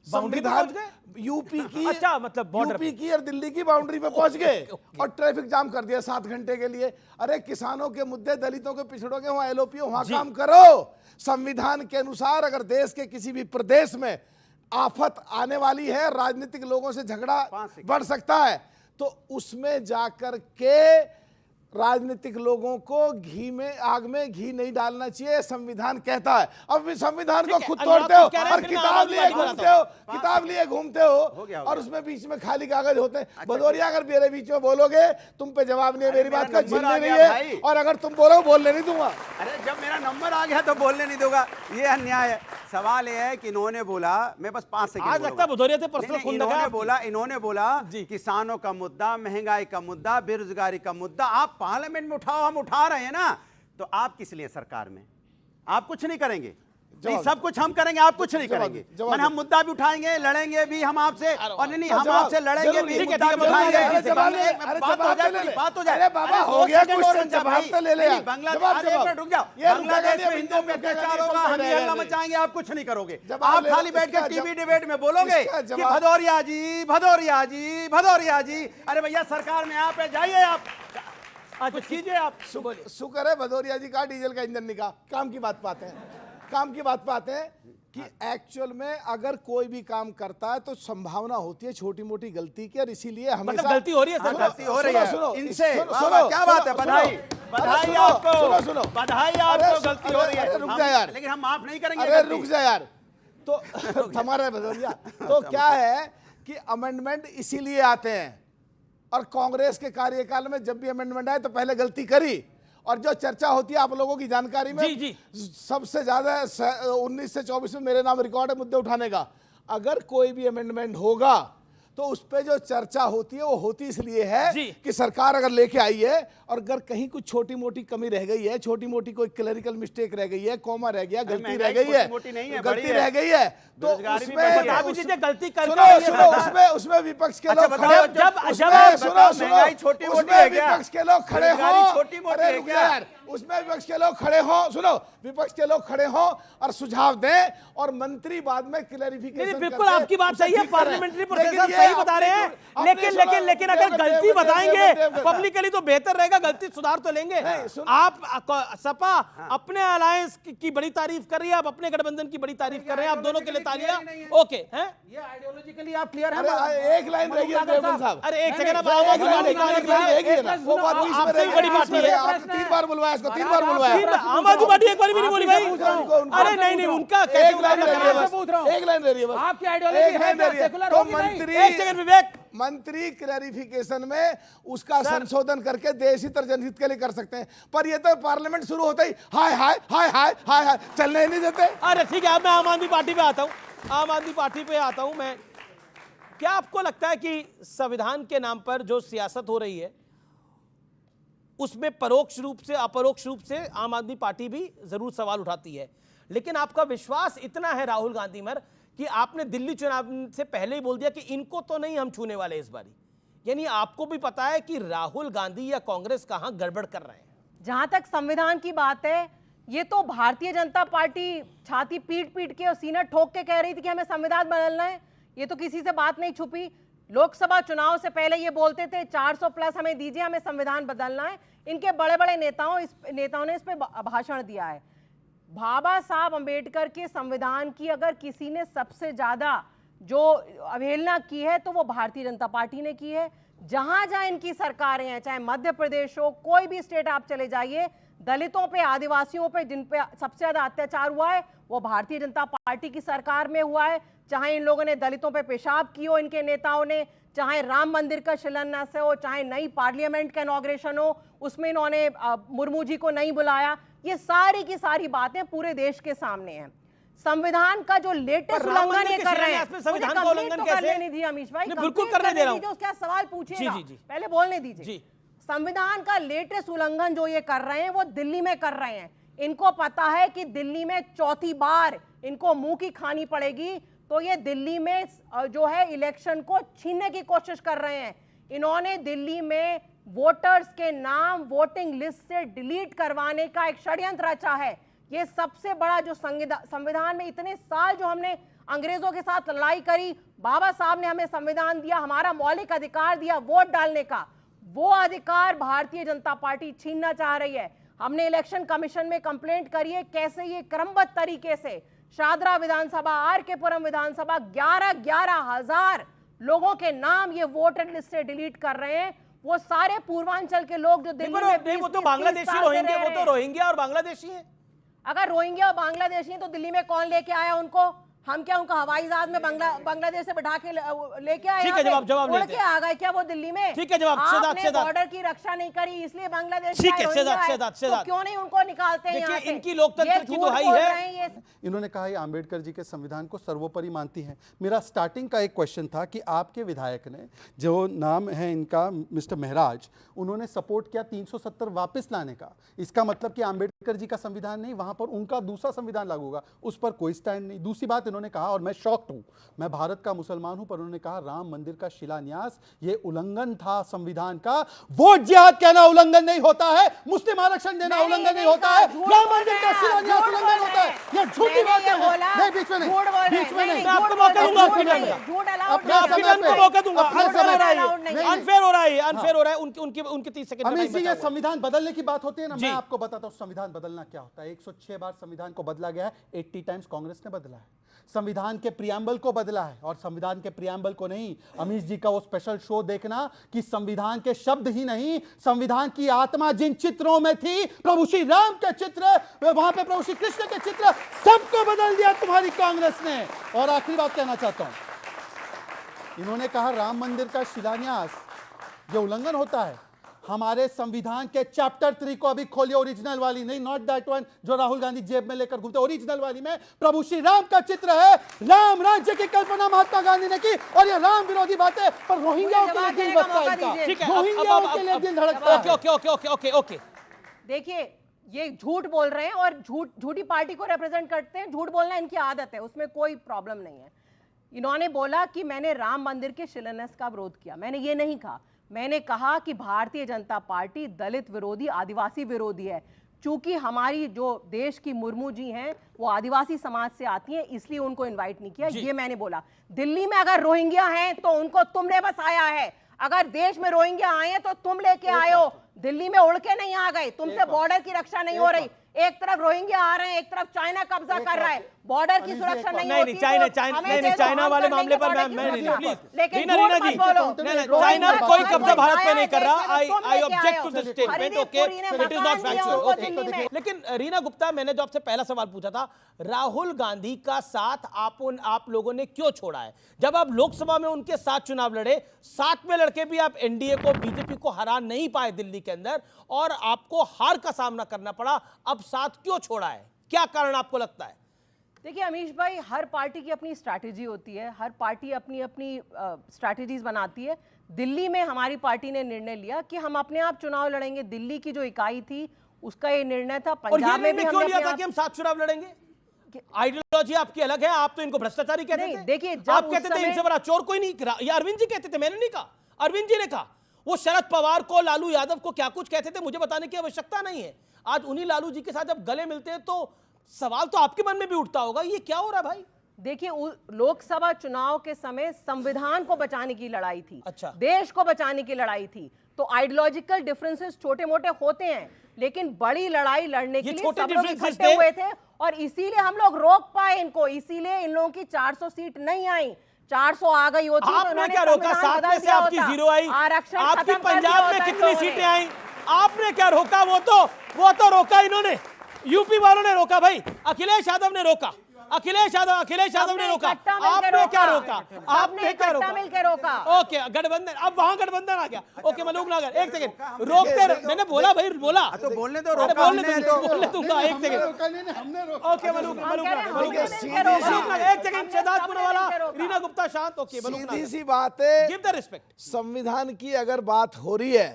[SPEAKER 1] बाउंड्री पे
[SPEAKER 11] संविधान
[SPEAKER 1] पहुंच गए?
[SPEAKER 11] यूपी की,
[SPEAKER 1] अच्छा, मतलब बॉर्डर
[SPEAKER 11] यूपी
[SPEAKER 1] पे।
[SPEAKER 11] की और दिल्ली की बाउंड्री पे पहुंच गए और ट्रैफिक जाम कर दिया 7 घंटे के लिए। अरे किसानों के मुद्दे, दलितों के, पिछड़ों के, वहां एलओपी, वहां काम करो। संविधान के अनुसार अगर देश के किसी भी प्रदेश में आफत आने वाली है, राजनीतिक लोगों से झगड़ा बढ़ सकता है, तो उसमें जाकर के राजनीतिक लोगों को आग में घी नहीं डालना चाहिए, संविधान कहता है। अब भी संविधान को खुद तोड़ते हो और किताब लिए घूमते हो और उसमें बीच में खाली कागज होते हैं। भदौरिया, अगर मेरे बीच में बोलोगे, तुम पे जवाब नहीं है, मेरी बात का झिलने नहीं है, और अगर तुम बोलो बोलने नहीं दूंगा।
[SPEAKER 10] अरे जब मेरा नंबर आ गया तो बोलने नहीं दूंगा, ये अन्याय है। सवाल ये है कि इन्होंने बोला, मैं बस 5 सेकंड
[SPEAKER 1] आज लगता है भदौरिया से पर्सनल खून लगा।
[SPEAKER 10] इन्होंने बोला किसानों का मुद्दा, महंगाई का मुद्दा, बेरोजगारी का मुद्दा आप पार्लियामेंट में उठाओ, हम उठा रहे हैं ना, तो आप किस लिए सरकार में? आप कुछ नहीं करेंगे? नहीं, सब कुछ हम करेंगे, आप कुछ नहीं करेंगे। मैंने हम मुद्दा भी उठाएंगे, लड़ेंगे भी हम आपसे, और नहीं हम आपसे लड़ेंगे भी, मुद्दा भी उठाएंगे। बात हो जाए।
[SPEAKER 11] अरे बाबा, हो गया क्वेश्चन, जवाब तो ले ले।
[SPEAKER 10] बांग्लादेश, रुक जाओ, बांग्लादेश में हिंदुओं पे अत्याचार होगा, हम ये हल्ला मचाएंगे, आप कुछ नहीं करोगे। आप खाली बैठ के टीवी डिबेट में बोलोगे कि भदौरिया जी, भदौरिया जी, भदौरिया जी। अरे भैया, सरकार में आप है, जाइए आप, कुछ कीजिए आप।
[SPEAKER 11] शुक्र है भदौरिया जी का डीजल का इंजन निकाल। काम की बात पाते हैं, काम की बात पाते हैं कि एक्चुअल में अगर कोई भी काम करता है तो संभावना होती है छोटी मोटी गलती की, और इसीलिए हमेशा
[SPEAKER 1] मतलब गलती हो रही है,
[SPEAKER 10] गलती हो रही है इनसे।
[SPEAKER 11] सुनो,
[SPEAKER 10] क्या बात है? बधाई, बधाई आपको,
[SPEAKER 11] सुनो,
[SPEAKER 10] बधाई आपको, गलती हो रही है।
[SPEAKER 11] रुक जा यार,
[SPEAKER 10] लेकिन हम माफ नहीं करेंगे।
[SPEAKER 11] अरे रुक जा यार, तो हमारा भदौरिया, तो क्या है कि अमेंडमेंट इसीलिए आते हैं, और कांग्रेस के कार्यकाल में जब भी अमेंडमेंट आए तो पहले गलती करी, और जो चर्चा होती है आप लोगों की जानकारी में,
[SPEAKER 1] जी।
[SPEAKER 11] सबसे ज्यादा 19 से 24 में मेरे नाम रिकॉर्ड है मुद्दे उठाने का। अगर कोई भी अमेंडमेंट होगा तो उस पे जो चर्चा होती है वो होती इसलिए है कि सरकार अगर लेके आई है, और अगर कहीं कुछ छोटी मोटी कमी रह गई है, छोटी मोटी कोई क्लरिकल मिस्टेक रह गई है, कॉमा रह गया, गलती रह गई है, गलती रह गई है, तो उसमें
[SPEAKER 1] गलती
[SPEAKER 11] उसमें विपक्ष के लोग विपक्ष के लोग खड़े हों, उसमें विपक्ष के लोग खड़े हों, सुनो, विपक्ष के लोग खड़े हों और सुझाव दें, और मंत्री बाद में क्लैरिफिकेशन।
[SPEAKER 1] बिल्कुल आपकी बात सही है, पार्लियामेंट्री प्रोसेस सही बता रहे हैं, लेकिन अगर गलती बताएंगे पब्लिकली तो बेहतर रहेगा, गलती सुधार तो लेंगे। आप सपा अपने अलायंस की बड़ी तारीफ कर रही है, आप अपने गठबंधन की बड़ी तारीफ कर रहे हैं, आप दोनों के लिए तालियां। ओके हैं,
[SPEAKER 9] ये आइडियोलॉजिकली आप क्लियर हैं?
[SPEAKER 11] एक लाइन रह गई देवबंद साहब।
[SPEAKER 1] अरे एक सेकंड, अब आम आदमी पार्टी
[SPEAKER 11] वो बात बीच में
[SPEAKER 1] आपसे
[SPEAKER 11] रह
[SPEAKER 1] भी
[SPEAKER 11] गई।
[SPEAKER 1] बड़ी बात है।
[SPEAKER 11] आपने 3 बार बुलवाया इसको, 3 बार बुलवाया।
[SPEAKER 1] आम आदमी पार्टी एक बार भी नहीं बोली भाई। अरे नहीं, उनका कैसे
[SPEAKER 11] एक लाइन रह रही है बस, एक लाइन रह रही है बस।
[SPEAKER 9] आपकी आइडियोलॉजी है क्या सेकुलर
[SPEAKER 11] तो
[SPEAKER 9] होगी नहीं?
[SPEAKER 11] मंत्री,
[SPEAKER 1] एक सेकंड विवेक,
[SPEAKER 11] मंत्री क्लैरिफिकेशन में उसका संशोधन करके देश हित और जनहित के लिए कर सकते हैं, पर ये तो पार्लियामेंट शुरू होता ही हाय हाय हाय हाय हाय हाय चलने ही नहीं देते।
[SPEAKER 1] अरे ठीक है, अब मैं आम आदमी पार्टी पे आता हूं, आम आदमी पार्टी पे आता हूं मैं। क्या आपको लगता है कि संविधान के नाम पर जो सियासत हो रही है उसमें परोक्ष रूप से अपरोक्ष रूप से आम आदमी पार्टी भी जरूर सवाल उठाती है, लेकिन आपका विश्वास इतना है राहुल गांधी पर कि आपने दिल्ली चुनाव से पहले ही बोल दिया कि इनको तो नहीं हम छूने वाले इस बारी, यानी आपको भी पता है कि राहुल गांधी या कांग्रेस कहां गड़बड़ कर रहे हैं।
[SPEAKER 12] जहां तक संविधान की बात है, ये तो भारतीय जनता पार्टी छाती पीट पीट के और सीना ठोक के कह रही थी कि हमें संविधान बदलना है, ये तो किसी से बात नहीं छुपी। लोकसभा चुनाव से पहले ये बोलते थे 400 प्लस हमें दीजिए, हमें संविधान बदलना है। इनके बड़े बड़े नेताओं ने इस पे भाषण दिया है। बाबा साहब अंबेडकर के संविधान की अगर किसी ने सबसे ज्यादा जो अवहेलना की है तो वो भारतीय जनता पार्टी ने की है। जहां जहां इनकी सरकारें हैं, चाहे मध्य प्रदेश हो, कोई भी स्टेट आप चले जाइए, दलितों पे, आदिवासियों पे जिन पे सबसे ज्यादा अत्याचार हुआ है वो भारतीय जनता पार्टी की सरकार में हुआ है। चाहे इन लोगों ने दलितों पे पेशाब की हो, इनके नेताओं ने, चाहे राम मंदिर का शिलान्यास हो, चाहे नई पार्लियामेंट का इनॉग्रेशन हो, उसमें इन्होंने मुर्मू जी को नहीं बुलाया। ये सारी की सारी बातें पूरे देश के सामने हैं। संविधान का जो लेटेस्ट उल्लंघन ये कर रहे हैं,
[SPEAKER 1] संविधान का उल्लंघन कैसे?
[SPEAKER 12] करने नहीं दिए अमीश भाई,
[SPEAKER 1] बिल्कुल करने दे रहा हूं।
[SPEAKER 12] उसका सवाल पूछिएगा,
[SPEAKER 1] जी।
[SPEAKER 12] पहले बोलने दीजिए। संविधान का लेटेस्ट उल्लंघन जो ये कर रहे हैं वो दिल्ली में कर रहे हैं। इनको पता है कि दिल्ली में चौथी बार इनको मुंह की खानी पड़ेगी, तो ये दिल्ली में जो है इलेक्शन को छीनने की कोशिश कर रहे हैं। इन्होंने दिल्ली में वोटर्स के नाम वोटिंग लिस्ट से डिलीट करवाने का एक षड्यंत्र रचा है। ये सबसे बड़ा जो संविधान में इतने साल जो हमने अंग्रेजों के साथ लड़ाई करी, बाबा साहब ने हमें संविधान दिया, हमारा मौलिक अधिकार दिया वोट डालने का, वो अधिकार भारतीय जनता पार्टी छीनना चाह रही है। हमने इलेक्शन कमीशन में कंप्लेंट करी है कैसे ये क्रमबद्ध तरीके से शादरा विधानसभा, आर.के. पुरम विधानसभा 11,000 लोगों के नाम ये वोटर लिस्ट से डिलीट कर रहे हैं। वो सारे पूर्वांचल के लोग जो दिल्ली में
[SPEAKER 1] वो तो बांग्लादेशी रोहिंग्या, वो तो रोहिंग्या और बांग्लादेशी हैं।
[SPEAKER 12] अगर रोहिंग्या और बांग्लादेशी हैं तो दिल्ली में कौन लेके आया उनको? हम क्या उनको हवाई जहाज में बांग्लादेश से बैठा के लेके आए?
[SPEAKER 1] ठीक है, जवाब
[SPEAKER 12] उड़ के आ गए क्या वो दिल्ली में?
[SPEAKER 1] ठीक है, जवाब।
[SPEAKER 12] आपने बॉर्डर की रक्षा नहीं करी इसलिए बांग्लादेश
[SPEAKER 1] ठीक है,
[SPEAKER 12] तो क्यों नहीं उनको निकालते हैं यहाँ से?
[SPEAKER 1] इनकी लोकतंत्र की दुहाई है।
[SPEAKER 8] इन्होंने कहा ये आंबेडकर जी के संविधान को सर्वोपरि मानती हैं। मेरा स्टार्टिंग का एक क्वेश्चन था कि आपके विधायक ने, जो नाम है इनका मिस्टर महराज, उन्होंने सपोर्ट किया 370 वापस लाने का। इसका मतलब कि आंबेडकर जी का संविधान नहीं, वहां पर उनका दूसरा संविधान लागू होगा, उस पर कोई स्टैंड नहीं। दूसरी बात इन्होंने कहा, और मैं शॉक्ड हूं, मैं भारत का मुसलमान हूं, पर उन्होंने कहा राम मंदिर का शिलान्यास ये उल्लंघन था संविधान का। वोट जिहाद कहना उल्लंघन नहीं होता है, मुस्लिम आरक्षण देना उल्लंघन नहीं होता है, राम मंदिर का शिलान्यास उल्लंघन होता है। ये झूठी बात है। नहीं, बीच में नहीं, बीच में नहीं।
[SPEAKER 1] मैं आपको मौका दूंगा, अनफेयर हो रहा है। उनके 30 सेकंड
[SPEAKER 8] अमित जी, ये संविधान बदलने की बात होती है ना, मैं आपको बताता हूं संविधान बदलना क्या होता है। 106 बार संविधान को बदला गया है, 80 टाइम्स कांग्रेस ने बदला है। संविधान के प्रियम्बल को बदला है, और संविधान के प्रियम्बल को नहीं। अमीश जी का वो स्पेशल शो देखना कि संविधान के शब्द ही नहीं, संविधान की आत्मा जिन चित्रों में थी, प्रभु श्री राम के चित्र, वहां पे प्रभु श्री कृष्ण के चित्र, सबको बदल दिया तुम्हारी कांग्रेस ने। और आखिरी बात कहना चाहता हूं, इन्होंने कहा राम मंदिर का शिलान्यास ये उल्लंघन होता है। हमारे संविधान के चैप्टर 3 को अभी खोलिए, ओरिजिनल वाली नहीं, नॉट दैट वन जो राहुल गांधी जेब में लेकर घूमते। ओरिजिनल वाली में प्रभु श्री राम का चित्र है। राम राज्य की कल्पना महात्मा गांधी ने की, और ये राम विरोधी बातें, पर रोहिंग्याओं के लिए दिल बसता है इनका, रोहिंग्याओं के लिए दिल धड़कता है।
[SPEAKER 1] ओके,
[SPEAKER 12] देखिए ये झूठ बोल रहे हैं और झूठी पार्टी को रिप्रेजेंट करते हैं। झूठ बोलना इनकी आदत है, उसमें कोई प्रॉब्लम नहीं है। इन्होंने बोला कि मैंने राम मंदिर के शिलान्यास का विरोध किया, मैंने ये नहीं कहा। मैंने कहा कि भारतीय जनता पार्टी दलित विरोधी, आदिवासी विरोधी है। चूंकि हमारी जो देश की मुर्मू जी हैं वो आदिवासी समाज से आती हैं, इसलिए उनको इनवाइट नहीं किया, ये मैंने बोला। दिल्ली में अगर रोहिंग्या हैं तो उनको तुमने बसाया है, अगर देश में रोहिंग्या आए हैं तो तुम लेके आए हो, दिल्ली में उड़ के नहीं आ गए। तुमसे बॉर्डर की रक्षा नहीं हो रही, एक तरफ रोहिंग्या आ रहे हैं, एक तरफ चाइना कब्जा कर रहा है, बॉर्डर की सुरक्षा नहीं होती।
[SPEAKER 1] चाइना वाले मामले पर मैं प्लीज रीना जी, चाइना कोई कब्जा भारत पे नहीं कर रहा। I object to this statement, okay, it is not factual, okay. लेकिन रीना गुप्ता, मैंने जो आपसे पहला सवाल पूछा था, राहुल गांधी का साथ आप लोगों ने क्यों छोड़ा है? जब आप लोकसभा में उनके साथ चुनाव लड़े, साथ में लड़के भी आप एनडीए को, बीजेपी को हरा नहीं पाए दिल्ली के अंदर, और आपको हार का सामना करना पड़ा, अब साथ क्यों छोड़ा है? क्या कारण आपको लगता है?
[SPEAKER 12] देखिए अमीश भाई, हर पार्टी की अपनी स्ट्रैटेजी होती है, हर पार्टी अपनी अपनी स्ट्रैटेजीज बनाती है। दिल्ली में हमारी पार्टी ने निर्णय लिया कि हम अपने आप चुनाव लड़ेंगे। दिल्ली की जो इकाई थी उसका ये निर्णय था। पंजाब में भी
[SPEAKER 1] क्यों लिया था कि हम साथ चुनाव लड़ेंगे? आइडियोलॉजी आपकी अलग है, आप तो इनको भ्रष्टाचारी कहते थे।
[SPEAKER 12] देखिए,
[SPEAKER 1] आप कहते थे इनसे बड़ा चोर कोई नहीं, ये अरविंद जी कहते थे, मैंने नहीं कहा, अरविंद जी ने कहा। वो शरद पवार को, लालू यादव को क्या कुछ कहते थे, मुझे बताने की आवश्यकता नहीं है। आज उन्हीं लालू जी के साथ जब गले मिलते हैं तो सवाल तो आपके मन में भी उठता होगा, ये क्या हो रहा है भाई?
[SPEAKER 12] देखिए, लोकसभा चुनाव के समय संविधान को बचाने की लड़ाई थी,
[SPEAKER 1] अच्छा,
[SPEAKER 12] देश को बचाने की लड़ाई थी। तो आइडियोलॉजिकल डिफरेंसेस छोटे मोटे होते हैं, लेकिन बड़ी लड़ाई लड़ने के लिए सब लोग इकट्ठे हुए थे, और इसीलिए हम लोग रोक पाए इनको। इसीलिए इन लोगों की 400 सीट नहीं आई, 400 आ गई होती तो
[SPEAKER 1] आपने क्या रोका? 7 में से आपकी 0 आई, आपकी पंजाब में कितनी सीटें आई, आपने क्या रोका? वो तो रोका इन्होंने, यूपी वालों ने रोका भाई, अखिलेश यादव ने रोका, अखिलेश यादव ने रोका। आपने क्या रोका? आपने क्या रोका? ओके, गठबंधन, अब वहां गठबंधन आ गया। ओके मलूक नगर, एक सेकंड रोकते, मैंने बोला भाई, बोला
[SPEAKER 10] तो बोलने दो,
[SPEAKER 1] बोलने दूंगा, एक सेकंड। ओके मलूक नगर, एक सेकंड, शहजादपुर वाला, रीना गुप्ता शांत। ओके,
[SPEAKER 11] सीधी सी बात है,
[SPEAKER 1] गिव द रिस्पेक्ट।
[SPEAKER 11] संविधान की अगर बात हो रही है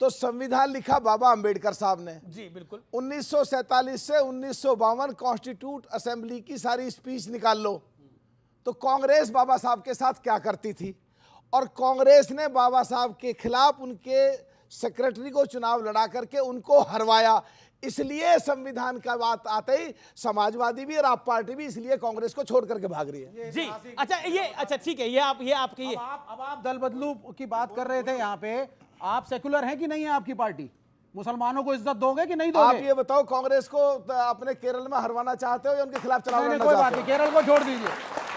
[SPEAKER 11] तो संविधान लिखा बाबा अंबेडकर साहब ने,
[SPEAKER 1] जी बिल्कुल।
[SPEAKER 11] 1947 से 1952 कॉन्स्टिट्यूट असेंबली की सारी स्पीच निकाल लो, तो कांग्रेस बाबा साहब के साथ क्या करती थी, और कांग्रेस ने बाबा साहब के खिलाफ उनके सेक्रेटरी को चुनाव लड़ा करके उनको हरवाया। इसलिए संविधान का बात आते ही समाजवादी भी और आप पार्टी भी इसलिए कांग्रेस को छोड़ करके भाग रही है।
[SPEAKER 1] जी अच्छा, ये अच्छा ठीक है, ये आपके ये
[SPEAKER 9] अब आप दल बदलू की बात कर रहे थे यहाँ पे। आप सेकुलर हैं कि नहीं है आपकी पार्टी? मुसलमानों को इज्जत दोगे कि नहीं दोगे?
[SPEAKER 11] आप ये बताओ, कांग्रेस को अपने केरल में हरवाना चाहते हो या उनके खिलाफ चुनाव लड़ना
[SPEAKER 9] कोई बात
[SPEAKER 11] चाहते
[SPEAKER 9] नहीं,
[SPEAKER 11] हो?
[SPEAKER 9] केरल को छोड़ दीजिए,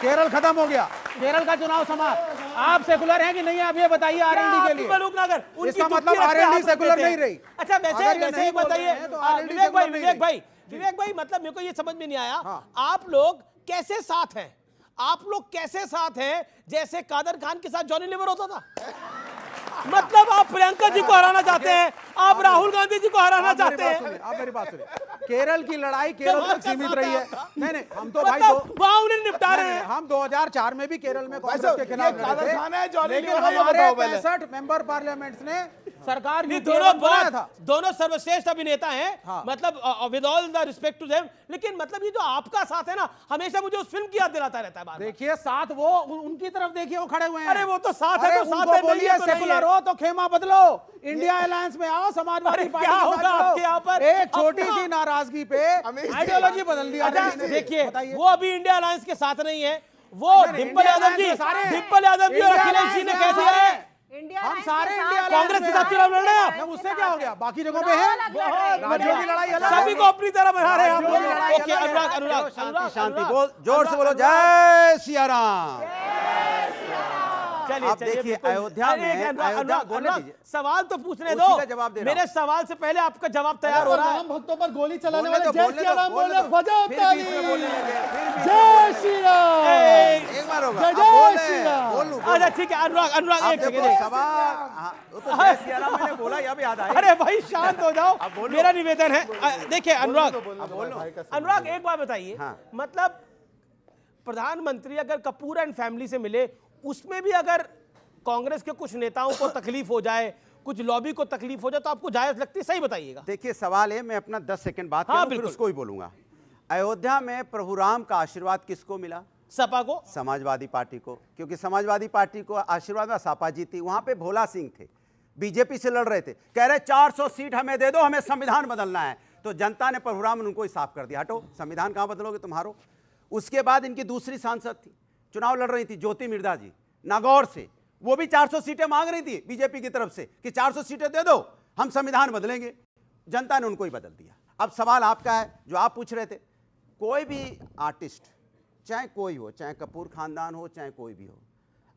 [SPEAKER 9] केरल खत्म हो गया, केरल का चुनाव समाप्त। आप सेकुलर हैं कि नहीं है, आप ये बताइए आरएलडी के लिए। इसका मतलब आरएलडी सेकुलर नहीं रही।
[SPEAKER 1] अच्छा वैसे बताइए विवेक भाई, मतलब मेरे को ये समझ में नहीं आया, आप लोग कैसे साथ हैं? आप लोग कैसे साथ हैं जैसे कादर खान के साथ जॉनी लीवर होता था? मतलब आप प्रियंका जी को हराना चाहते हैं, आप राहुल गांधी जी को हराना चाहते हैं।
[SPEAKER 9] आप मेरी बात सुनिए, केरल की लड़ाई केरल तक सीमित रही है। नहीं, हम तो भाई
[SPEAKER 1] वहां उन्हें निपटा रहे हैं।
[SPEAKER 9] हम 2004 में भी केरल में कांग्रेस के खिलाफ लड़े थे, लेकिन
[SPEAKER 11] हमारे
[SPEAKER 9] हमारे 65 मेंबर पार्लियामेंट्स ने सरकार
[SPEAKER 1] दोनों सर्वश्रेष्ठ अभिनेता हैं, मतलब with all the respect to them, लेकिन मतलब ये जो आपका साथ है ना, हमेशा मुझे उस फिल्म की याद दिलाता रहता है।
[SPEAKER 9] देखिए साथ वो उनकी तरफ देखिए, वो खड़े हुए हैं।
[SPEAKER 1] अरे वो तो साथ है, तो साथ है,
[SPEAKER 9] बोलिए सेकुलर हो तो खेमा बदलो, इंडिया अलायंस में आओ, समाजवादी पार्टी
[SPEAKER 1] क्या होगा आपके यहाँ पर?
[SPEAKER 9] एक छोटी सी नाराजगी पे आइडियोलॉजी बदल दिया।
[SPEAKER 1] देखिए वो अभी इंडिया अलायंस के साथ नहीं है, वो डिंपल यादव जी और अखिलेश जी ने कह दिया है
[SPEAKER 9] हम सारे इंडिया
[SPEAKER 1] कांग्रेस के साथ चुनाव लड़ रहे हैं।
[SPEAKER 9] उससे क्या हो गया? बाकी जगहों पे है राज्यों की लड़ाई अलग,
[SPEAKER 1] सभी को अपनी तरह बना रहे हैं आप। ओके अनुराग
[SPEAKER 10] शांति बोल, जोर से बोलो, जय सिया राम।
[SPEAKER 1] चलिए
[SPEAKER 10] आप देखिए अयोध्या में
[SPEAKER 1] सवाल तो पूछने दो, मेरे सवाल से पहले आपका जवाब तैयार हो रहा है।
[SPEAKER 8] भक्तों पर गोली चलाने वाले जय श्री राम बोले,
[SPEAKER 10] बजाओ ताली,
[SPEAKER 8] जय श्री राम,
[SPEAKER 10] एक बार होगा,
[SPEAKER 8] जय श्री राम।
[SPEAKER 1] अच्छा ठीक है अनुराग एक सेकंड,
[SPEAKER 10] जय सिया राम मैंने बोला, अब याद आया।
[SPEAKER 1] अरे भाई शांत हो जाओ, मेरा निवेदन है। देखिए अनुराग एक बात बताइए, मतलब प्रधानमंत्री अगर कपूर एंड फैमिली से मिले, उसमें भी अगर कांग्रेस के कुछ नेताओं को तकलीफ हो जाए, कुछ लॉबी को तकलीफ हो जाए, तो आपको जायज लगती है? सही बताइएगा।
[SPEAKER 10] देखिए सवाल है, मैं अपना 10 सेकंड बात करूं, फिर उसको ही बोलूंगा। अयोध्या में प्रभु राम का आशीर्वाद किसको मिला?
[SPEAKER 1] सपा को,
[SPEAKER 10] समाजवादी पार्टी को, क्योंकि समाजवादी पार्टी को आशीर्वाद में सपा जीती। वहां पे भोला सिंह थे, बीजेपी से लड़ रहे थे, कह रहे 400 सीट हमें दे दो, हमें संविधान बदलना है। तो जनता ने परशुराम उनको ही साफ कर दिया, हटो संविधान कहां बदलोगे तुम्हारो। उसके बाद इनकी दूसरी सांसद थी, चुनाव लड़ रही थी, ज्योति मिर्धा जी, नागौर से, वो भी 400 सीटें मांग रही थी बीजेपी की तरफ से कि 400 सीटें दे दो, हम संविधान बदलेंगे। जनता ने उनको ही बदल दिया। अब सवाल आपका है जो आप पूछ रहे थे, कोई भी आर्टिस्ट, चाहे कोई हो, चाहे कपूर खानदान हो, चाहे कोई भी हो,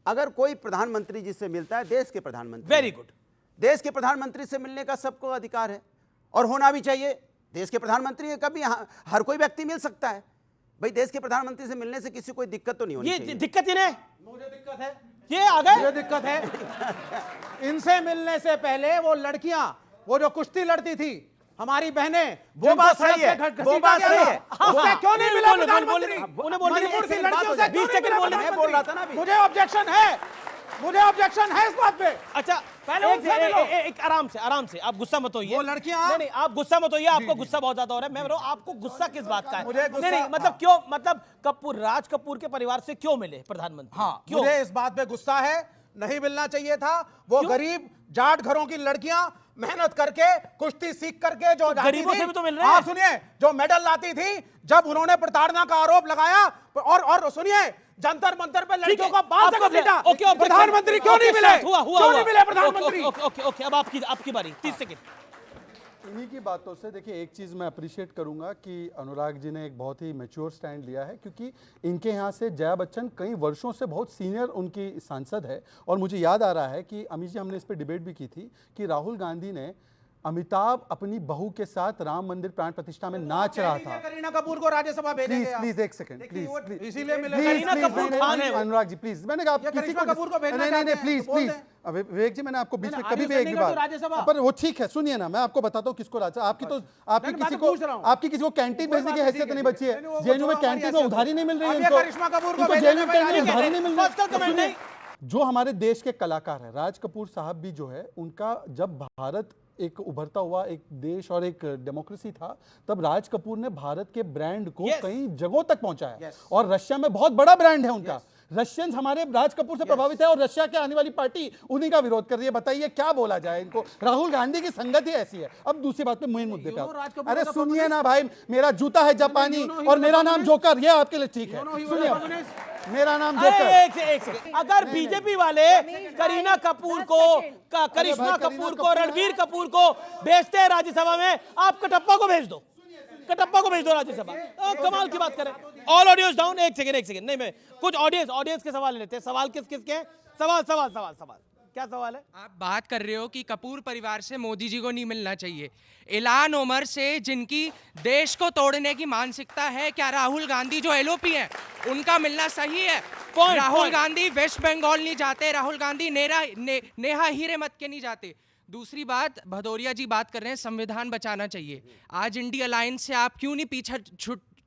[SPEAKER 10] अगर कोई प्रधानमंत्री जिससे मिलता है, देश के प्रधानमंत्री,
[SPEAKER 1] वेरी गुड,
[SPEAKER 10] देश के प्रधानमंत्री से मिलने का सबको अधिकार है और होना भी चाहिए। देश के प्रधानमंत्री कभी हर कोई व्यक्ति मिल सकता है भाई। देश के प्रधानमंत्री से मिलने से किसी कोई दिक्कत तो नहीं होनी चाहिए।
[SPEAKER 1] ये दिक्कत ही नहीं,
[SPEAKER 9] मुझे दिक्कत है,
[SPEAKER 1] ये आ गए,
[SPEAKER 9] मुझे दिक्कत है। इनसे मिलने से पहले वो लड़कियां, वो जो कुश्ती लड़ती थी, हमारी बहनें,
[SPEAKER 10] वो बात सही है, वो बात सही है।
[SPEAKER 9] उससे क्यों नहीं मिला प्रधानमंत्री?
[SPEAKER 1] उन्हें बोलने
[SPEAKER 9] मणिपुर की लड़कियों से
[SPEAKER 1] 20 सेकंड बोलने में
[SPEAKER 10] बोल रहा था ना अभी।
[SPEAKER 9] मुझे ऑब्जेक्शन है, मुझे ऑब्जेक्शन है इस बात पे।
[SPEAKER 1] अच्छा
[SPEAKER 9] पहले उनसे मिलो।
[SPEAKER 1] एक आराम से, आप गुस्सा मत होइए।
[SPEAKER 9] वो लड़कियां,
[SPEAKER 1] नहीं, आप गुस्सा मत होइए, आपको गुस्सा बहुत ज्यादा हो रहा है। मैं बोल रहा हूं, आपको गुस्सा किस बात का है?
[SPEAKER 9] मुझे गुस्सा-
[SPEAKER 1] नहीं, मतलब क्यों, मतलब कपूर, राज कपूर के परिवार से क्यों मिले प्रधानमंत्री?
[SPEAKER 9] हाँ,
[SPEAKER 1] क्यों?
[SPEAKER 9] मुझे इस बात पे गुस्सा है, नहीं मिलना चाहिए था। वो गरीब जाट घरों की लड़कियां मेहनत करके, कुश्ती सीख करके जो जाती
[SPEAKER 1] गरीबों
[SPEAKER 9] थी,
[SPEAKER 1] से भी तो मिल रहे हैं।
[SPEAKER 9] आप सुनिए, जो मेडल लाती थी, जब उन्होंने प्रताड़ना का आरोप लगाया, और सुनिए, जंतर मंतर पे लड़कियों को बाल से घसीटा। प्रधानमंत्री क्यों नहीं मिले? क्यों नहीं मिले प्रधानमंत्री?
[SPEAKER 1] ओके, अब आपकी बारी, 30 सेकंड।
[SPEAKER 8] इन्हीं की बातों से देखिए, एक चीज़ मैं अप्रिशिएट करूंगा कि अनुराग जी ने एक बहुत ही मैच्योर स्टैंड लिया है, क्योंकि इनके यहाँ से जया बच्चन कई वर्षों से बहुत सीनियर उनकी सांसद है। और मुझे याद आ रहा है कि अमित जी, हमने इस पर डिबेट भी की थी कि राहुल गांधी ने अमिताभ अपनी बहू के साथ राम मंदिर प्राण प्रतिष्ठा में नाच रहा था।
[SPEAKER 9] करीना कपूर को राज्यसभा भेजेंगे आप?
[SPEAKER 8] प्लीज एक सेकंड, प्लीज
[SPEAKER 9] इसीलिए मिले।
[SPEAKER 1] करीना कपूर खान है वो।
[SPEAKER 8] अनुराग जी प्लीज, मैंने कहा किसी
[SPEAKER 9] करिश्मा कपूर को भेजना
[SPEAKER 8] नहीं
[SPEAKER 9] चाहते हैं,
[SPEAKER 8] प्लीज
[SPEAKER 9] तो बोल
[SPEAKER 8] प्लीज।
[SPEAKER 9] दें।
[SPEAKER 8] अब विवेक जी, मैंने आपको बीच में
[SPEAKER 9] नहीं,
[SPEAKER 8] कभी भी
[SPEAKER 9] आयुष
[SPEAKER 8] एक भी
[SPEAKER 9] सैनी का तो
[SPEAKER 8] बात,
[SPEAKER 9] राज्यसभा।
[SPEAKER 8] पर वो ठीक है, सुनिए ना, मैं आपको बताता हूँ किसको राज्य, आपकी तो आपकी
[SPEAKER 9] नहीं, मैं
[SPEAKER 8] किसी
[SPEAKER 9] तो
[SPEAKER 8] को
[SPEAKER 9] पूछ रहा हूँ।
[SPEAKER 8] आपकी किसी को कैंटीन भेजने की हैसियत नहीं बची है।
[SPEAKER 9] वो
[SPEAKER 8] जेएनयू में
[SPEAKER 9] तो हमारी
[SPEAKER 8] कैंटीन में
[SPEAKER 9] हैसियत
[SPEAKER 8] उधारी नहीं मिल रही है
[SPEAKER 9] अब ये
[SPEAKER 8] इनको,
[SPEAKER 9] करिश्मा कपूर को
[SPEAKER 8] इनको
[SPEAKER 9] भेजने
[SPEAKER 8] जेएनयू
[SPEAKER 9] में
[SPEAKER 8] कैंटीन में
[SPEAKER 9] राजी
[SPEAKER 8] उधारी नहीं मिल
[SPEAKER 1] First का comment
[SPEAKER 8] रही।
[SPEAKER 1] नहीं।
[SPEAKER 8] जो हमारे देश के कलाकार हैं, राज कपूर साहब भी जो है, उनका जब भारत एक उभरता हुआ एक देश और एक डेमोक्रेसी था, तब राज कपूर ने भारत के ब्रांड को कई जगहों तक पहुंचाया। और रशिया में बहुत बड़ा ब्रांड है उनका। रशियंस हमारे राज कपूर से प्रभावित है और रशिया के आने वाली पार्टी उन्हीं का विरोध कर रही है। बताइए क्या बोला जाए इनको? राहुल गांधी की संगत ही ऐसी है। अब दूसरी बात पे मेन मुद्दे पे आओ। अरे सुनिए ना भाई, मेरा जूता है जापानी और मेरा नाम जोकर, ये आपके लिए ठीक है। सुनिए, मेरा नाम जोकर।
[SPEAKER 1] एक सेकंड, अगर बीजेपी वाले करीना कपूर को, करिश्मा कपूर को, रणबीर कपूर को भेजते हैं राज्यसभा में, आप कटप्पा को भेज दो, कटप्पा को भेज दो राज्यसभा। कमाल की बात करें। All audience down. एक सेकंड, नहीं, मैं कुछ ऑडियंस के सवाल लेते हैं। सवाल किसके हैं? सवाल क्या सवाल है?
[SPEAKER 13] आप बात कर रहे हो कि कपूर परिवार से मोदी जी को नहीं मिलना चाहिए। इलान उमर से जिनकी देश को तोड़ने की मानसिकता है, क्या राहुल गांधी जो एलओपी है उनका मिलना सही है? राहुल गांधी वेस्ट बंगाल नहीं जाते, राहुल गांधी नेहा हीरेमत के नहीं जाते। दूसरी बात, भदौरिया जी बात कर रहे हैं संविधान बचाना चाहिए। आज इंडिया अलायंस से आप क्यों नहीं पीछा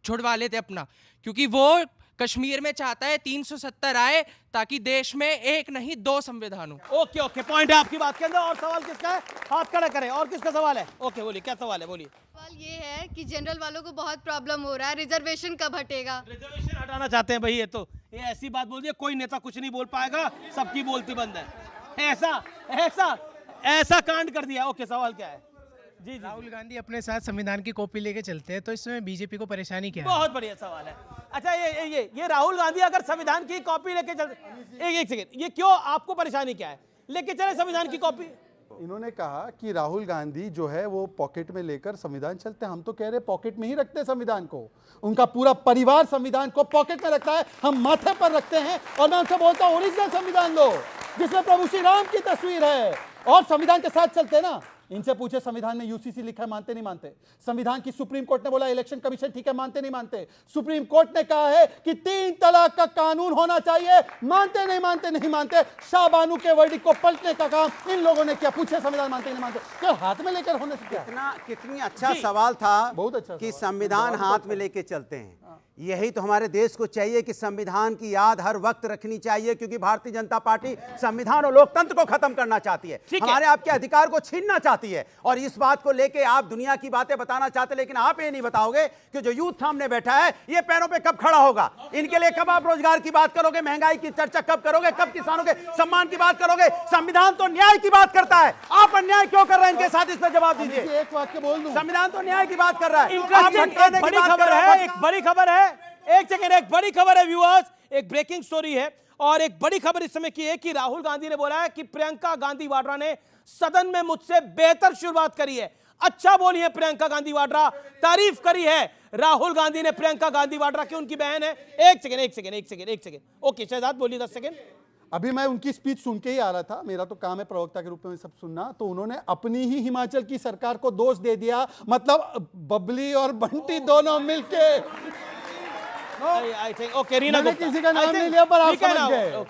[SPEAKER 13] छुड़वा लेते अपना? क्योंकि वो कश्मीर में चाहता है 370 आए ताकि देश में एक नहीं 2 संविधान हो।
[SPEAKER 1] ओके, पॉइंट है आपकी बात के अंदर। और सवाल किसका है? हाथ खड़ा करें। और किसका सवाल है? ओके, बोलिए, क्या सवाल है? बोलिए।
[SPEAKER 14] सवाल ये है कि जनरल वालों को बहुत प्रॉब्लम हो रहा है, रिजर्वेशन कब हटेगा?
[SPEAKER 1] रिजर्वेशन हटाना चाहते हैं भाई। ये ऐसी बात बोल दी, कोई नेता कुछ नहीं बोल पाएगा, सबकी बोलती बंद है। ऐसा कांड कर दिया। ओके, सवाल क्या है? जी।
[SPEAKER 15] राहुल गांधी अपने साथ संविधान की कॉपी लेके चलते हैं, तो इसमें बीजेपी को परेशानी क्या है?
[SPEAKER 1] बहुत बढ़िया सवाल है। अच्छा, ये राहुल गांधी अगर संविधान की कॉपी लेके चलते, एक सेकंड, ये क्यों, आपको परेशानी क्या है? लेके चले संविधान की कॉपी।
[SPEAKER 8] इन्होंने कहा कि राहुल गांधी जो है वो पॉकेट में लेकर संविधान चलते हैं। हम तो कह रहे पॉकेट में ही रखते हैं संविधान को। उनका पूरा परिवार संविधान को पॉकेट में रखता है, हम माथे पर रखते हैं। और मैं उनसे बोलता हूं, ओरिजिनल संविधान लो जिसमें प्रभु श्री राम की तस्वीर है और संविधान के साथ चलते हैं ना। इनसे पूछे संविधान में यूसीसी लिखा है, मानते नहीं मानते? संविधान की सुप्रीम कोर्ट ने बोला इलेक्शन कमीशन ठीक है, मानते नहीं मानते? सुप्रीम कोर्ट ने कहा है कि 3 तलाक का कानून होना चाहिए, मानते नहीं मानते? शाहबानू के वर्डिक्ट को पलटने का काम इन लोगों ने किया। पूछे संविधान मानते नहीं मानते? क्या हाथ में लेकर होने से क्या?
[SPEAKER 10] कितनी अच्छा सवाल था,
[SPEAKER 8] बहुत अच्छा
[SPEAKER 10] कि संविधान हाथ में लेके चलते हैं। यही तो हमारे देश को चाहिए कि संविधान की याद हर वक्त रखनी चाहिए, क्योंकि भारतीय जनता पार्टी संविधान और लोकतंत्र को खत्म करना चाहती है, हमारे आपके अधिकार को छीनना चाहती है। और इस बात को लेके आप दुनिया की बातें बताना चाहते, लेकिन आप ये नहीं बताओगे कि जो यूथ सामने बैठा है ये पैरों पे कब खड़ा होगा, इनके लिए कब आप रोजगार की बात करोगे, महंगाई की चर्चा कब करोगे, कब किसानों के सम्मान की बात करोगे। संविधान तो न्याय की बात करता है, आप अन्याय क्यों कर रहे हैं इनके साथ, इस पर जवाब दीजिए।
[SPEAKER 8] एक वाक्य बोल दूं,
[SPEAKER 10] संविधान तो न्याय की बात कर रहा है,
[SPEAKER 1] एक बड़ी खबर है, एक बड़ी खबर है, एक सेकंड, एक बड़ी खबर है व्यूअर्स, एक ब्रेकिंग स्टोरी है और एक बड़ी खबर इस समय की है कि राहुल गांधी ने बोला है कि प्रियंका गांधी वाड्रा ने सदन में मुझसे बेहतर शुरुआत करी है। अच्छा बोली है प्रियंका गांधी वाड्रा, तारीफ करी है राहुल गांधी ने प्रियंका गांधी वाड्रा की, उनकी बहन है। एक सेकंड, ओके शहजाद बोलिए 10 सेकंड।
[SPEAKER 8] अभी मैं उनकी स्पीच सुन के ही आ रहा था, मेरा तो काम है प्रवक्ता के रूप में सब सुनना, तो उन्होंने अपनी ही हिमाचल की सरकार को दोष दे दिया, मतलब बबली और बंटी दोनों मिलके।
[SPEAKER 1] I think okay Reena Gupta,
[SPEAKER 8] किसी का नाम नहीं लिया पर आप समझ गए।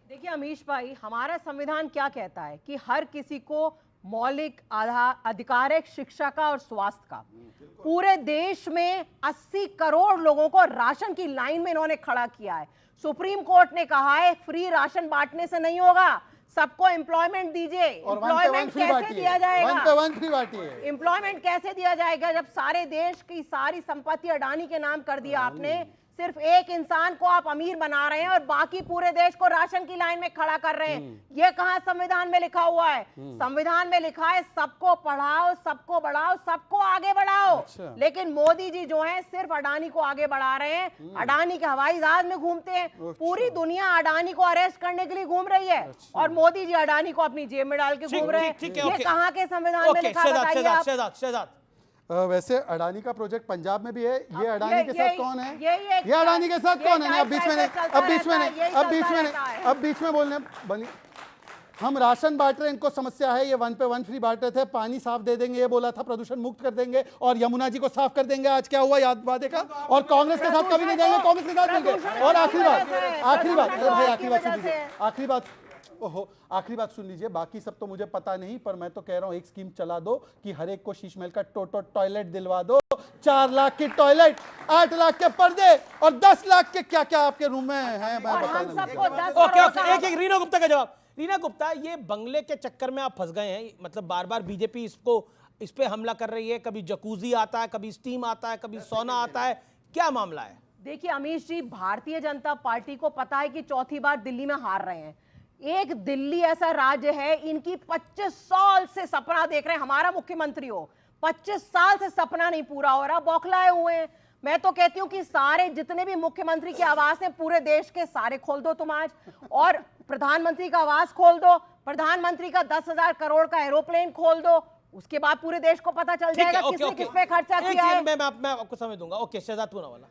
[SPEAKER 12] देखिए अमीश भाई, हमारा संविधान क्या कहता है कि हर किसी को मौलिक अधिकार है शिक्षा का और स्वास्थ्य का। पूरे देश में 80 करोड़ लोगों को राशन की लाइन में इन्होंने खड़ा किया है। सुप्रीम कोर्ट ने कहा है फ्री राशन बांटने से नहीं होगा, सबको एम्प्लॉयमेंट दीजिए। एम्प्लॉयमेंट कैसे दिया जाएगा? एम्प्लॉयमेंट कैसे दिया जाएगा जब सारे देश की सारी संपत्ति अडानी के नाम कर दिया आपने? सिर्फ एक इंसान को आप अमीर बना रहे हैं और बाकी पूरे देश को राशन की लाइन में खड़ा कर रहे हैं। ये कहां संविधान में लिखा हुआ है? संविधान में लिखा है सबको पढ़ाओ, सबको बढ़ाओ, सबको आगे बढ़ाओ। अच्छा। लेकिन मोदी जी जो हैं सिर्फ अडानी को आगे बढ़ा रहे हैं। अडानी के हवाई जहाज में घूमते हैं। अच्छा। पूरी दुनिया अडानी को अरेस्ट करने के लिए घूम रही है। अच्छा। और मोदी जी अडानी को अपनी जेब में डाल के घूम रहे हैं। ये कहां के संविधान में लिखा है?
[SPEAKER 8] वैसे अडानी का प्रोजेक्ट पंजाब में भी है, ये अडानी के साथ कौन है? ये अडानी के साथ कौन है? अब बीच में बोलने बनी। हम राशन बांट रहे हैं, इनको समस्या है, ये 1 पे 1 फ्री बांट रहे थे, पानी साफ दे देंगे ये बोला था, प्रदूषण मुक्त कर देंगे और यमुना जी को साफ कर देंगे। आज क्या हुआ याद वादे का? और कांग्रेस के साथ कभी नहीं जाएंगे, कांग्रेस के साथ मिलकर। और आखिरी बात सुन लीजिए, बाकी सब तो मुझे पता नहीं, पर मैं तो कह रहा हूं एक स्कीम चला दो कि हर एक को शीश महल का टॉयलेट दिलवा दो। 4 लाख की टॉयलेट, 8 लाख के पर्दे और 10 लाख के क्या क्या आपके रूम में है, मैं बता दूं।
[SPEAKER 1] एक रीना गुप्ता का जवाब। रीना गुप्ता, ये बंगले के चक्कर में आप फंस गए हैं, मतलब बार बार बीजेपी इस पे हमला कर रही है, कभी जकूजी आता है, कभी स्टीम आता है, कभी सोना आता है, क्या मामला है?
[SPEAKER 12] देखिए अमीश जी, भारतीय जनता पार्टी को पता है कि चौथी बार दिल्ली में हार रहे हैं। एक दिल्ली ऐसा राज्य है, इनकी 25 साल से सपना देख रहे हैं हमारा मुख्यमंत्री हो, 25 साल से सपना नहीं पूरा हो रहा, बौखलाए हुए हैं। मैं तो कहती हूं कि सारे जितने भी मुख्यमंत्री के आवास हैं पूरे देश के सारे खोल दो तुम आज, और प्रधानमंत्री का आवास खोल दो, प्रधानमंत्री का 10,000 करोड़ का एरोप्लेन खोल दो, उसके बाद पूरे देश को पता चल जाएगा किसने किस पे खर्चा किया है।
[SPEAKER 1] मैं आपको समय दूंगा। ओके शहजाद पूना वाला।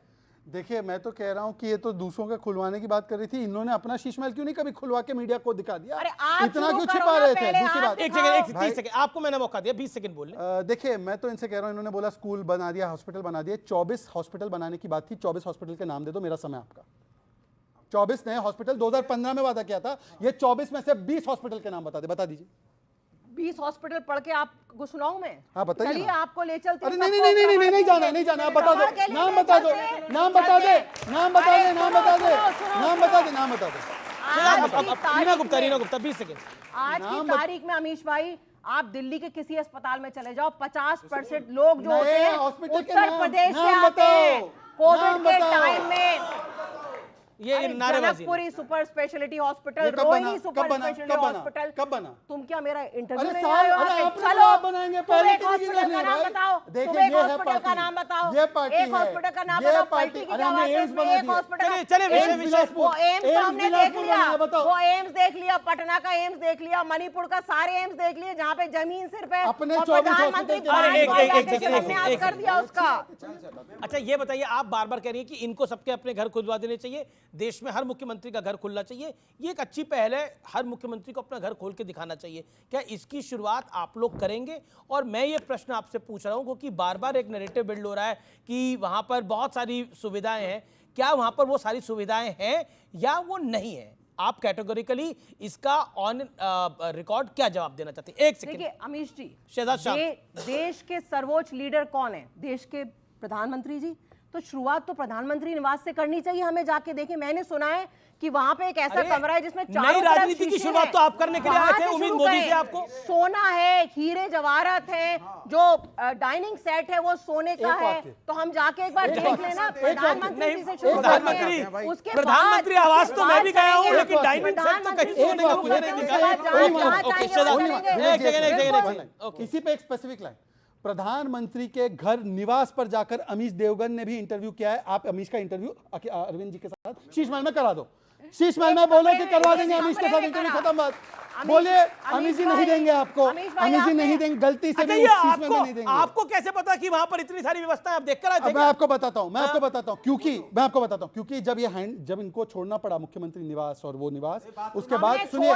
[SPEAKER 8] देखिए मैं तो कह रहा हूं कि ये तो दूसरों के खुलवाने की बात कर रही थी, इन्होंने अपना शीश महल क्यों नहीं कभी खुलवा के मीडिया को दिखा दिया? इतना क्यों छिपा रहे थे? दूसरी बात,
[SPEAKER 1] एक सेकंड 30 सेकंड आपको मैंने मौका दिया, 20 सेकंड बोलने।
[SPEAKER 8] देखिए मैं तो इनसे कह रहा हूं, इन्होंने बोला स्कूल बना दिया, हॉस्पिटल बना दिया, 24 हॉस्पिटल बनाने की बात थी, 24 हॉस्पिटल के नाम दे दो, मेरा समय आपका। 24 नए हॉस्पिटल 2015 में वादा किया था, ये 24 में से 20 हॉस्पिटल के नाम बता दीजिए।
[SPEAKER 12] 20 हॉस्पिटल पढ़ के आपको सुनाऊं मैं?
[SPEAKER 8] हाँ बताइए।
[SPEAKER 12] चलिए आपको ले चलते हैं।
[SPEAKER 8] नहीं जाना, आप बता दो, नाम बता दे।
[SPEAKER 1] रीना गुप्ता 20 सेकंड।
[SPEAKER 12] आज की तारीख में अमीश भाई, आप दिल्ली के किसी अस्पताल में चले जाओ, 50% लोग जो होते हैं उत्तर प्रदेश से आते हैं। कोविड के टाइम में
[SPEAKER 1] ये
[SPEAKER 12] Janakpuri super speciality hospital, Rohini super speciality hospital,
[SPEAKER 8] कब बना?
[SPEAKER 12] तुम क्या मेरा इंटरव्यू
[SPEAKER 8] अरे
[SPEAKER 12] नहीं आए हो?
[SPEAKER 8] चलो बनाएंगे, पहले
[SPEAKER 12] एक हॉस्पिटल का नाम बताओ, तुम एक हॉस्पिटल का नाम बताओ, एक हॉस्पिटल का नाम बताओ, पार्टी की क्या बात है? एक हॉस्पिटल,
[SPEAKER 1] चले
[SPEAKER 12] वो एम्स हमने देख लिया, वो एम्स देख लिया, पटना का एम्स देख लिया, मणिपुर का सारे एम्स देख लिए जहाँ पे जमीन सिर्फ है, प्रधानमंत्री कर दिया उसका।
[SPEAKER 1] अच्छा ये बताइए, आप बार बार कह रही है कि इनको सबके अपने घर खुलवा देने चाहिए, देश में हर मुख्यमंत्री का घर खुलना चाहिए, ये एक अच्छी पहल है, हर मुख्यमंत्री को अपना घर खोल के दिखाना चाहिए। क्या इसकी शुरुआत आप लोग करेंगे? और मैं ये प्रश्न आपसे पूछ रहा हूं क्योंकि बार बार एक नैरेटिव बिल्ड हो रहा है कि वहां पर बहुत सारी सुविधाएं हैं, क्या वहां पर वो सारी सुविधाएं हैं या वो नहीं है? आप कैटेगोरिकली इसका ऑन रिकॉर्ड क्या जवाब देना चाहते हैं? एक सेकंड।
[SPEAKER 12] देखिए अमीश जी,
[SPEAKER 1] शहजाद शाह,
[SPEAKER 12] देश के सर्वोच्च लीडर कौन है? देश के प्रधानमंत्री जी। तो शुरुआत तो प्रधानमंत्री निवास से करनी चाहिए हमें जाके। देखिए मैंने सुना है कि वहां पे एक ऐसा कमरा है जिसमें चारों
[SPEAKER 1] नई
[SPEAKER 12] तरफ
[SPEAKER 1] राजनीति की
[SPEAKER 12] शीशे
[SPEAKER 1] शुरुआत
[SPEAKER 12] हैं।
[SPEAKER 1] तो आप करने के लिए आए
[SPEAKER 12] वहां
[SPEAKER 1] थे,
[SPEAKER 12] से
[SPEAKER 1] उम्मीद
[SPEAKER 12] शुरू
[SPEAKER 1] मोदी
[SPEAKER 12] करें।
[SPEAKER 1] से आपको।
[SPEAKER 12] सोना है, हीरे जवाहरात है, जो डाइनिंग सेट है वो सोने का है, तो हम जाके एक बार देख लेना। प्रधानमंत्री जी से शुरू करते हैं, उसके
[SPEAKER 1] प्रधानमंत्री आवास तो मैं भी गया हूँ, लेकिन डाइनिंग सेट तो कहीं सोने का मुझे नहीं दिखा।
[SPEAKER 8] इसी पे एक स्पेसिफिक लाइन, प्रधानमंत्री के घर निवास पर जाकर अमीश देवगन ने भी इंटरव्यू किया है। आप अमीश का इंटरव्यू अरविंद जी के साथ शीश महल में करा दो। शीश महल में बोलो कि करवा देंगे अमीश के साथ इंटरव्यू, खत्म बात। बोलिए अमीश जी नहीं देंगे आपको, अमीश जी नहीं देंगे, गलती से भी शीश महल में नहीं देंगे।
[SPEAKER 1] आपको कैसे पता कि वहां पर इतनी सारी व्यवस्थाएं आप देखकर आए थे?
[SPEAKER 8] मैं आपको बताता हूं, मैं आपको बताता हूं, क्योंकि जब इनको छोड़ना पड़ा मुख्यमंत्री निवास और वो निवास, उसके बाद सुनिए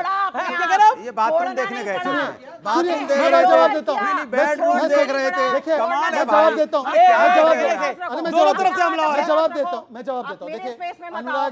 [SPEAKER 10] ये बाथरूम देखने गए थे,
[SPEAKER 8] मैं जवाब देता हूं,
[SPEAKER 10] बेडरूम देख रहे थे।
[SPEAKER 8] देखिए
[SPEAKER 10] कमाल है
[SPEAKER 8] मैं
[SPEAKER 10] भाई।
[SPEAKER 8] जवाब देता हूं,
[SPEAKER 1] दोनों तरफ से हमला हो रहा है।
[SPEAKER 8] जवाब देता हूं, मैं जवाब देता हूं। देखिए अनुराग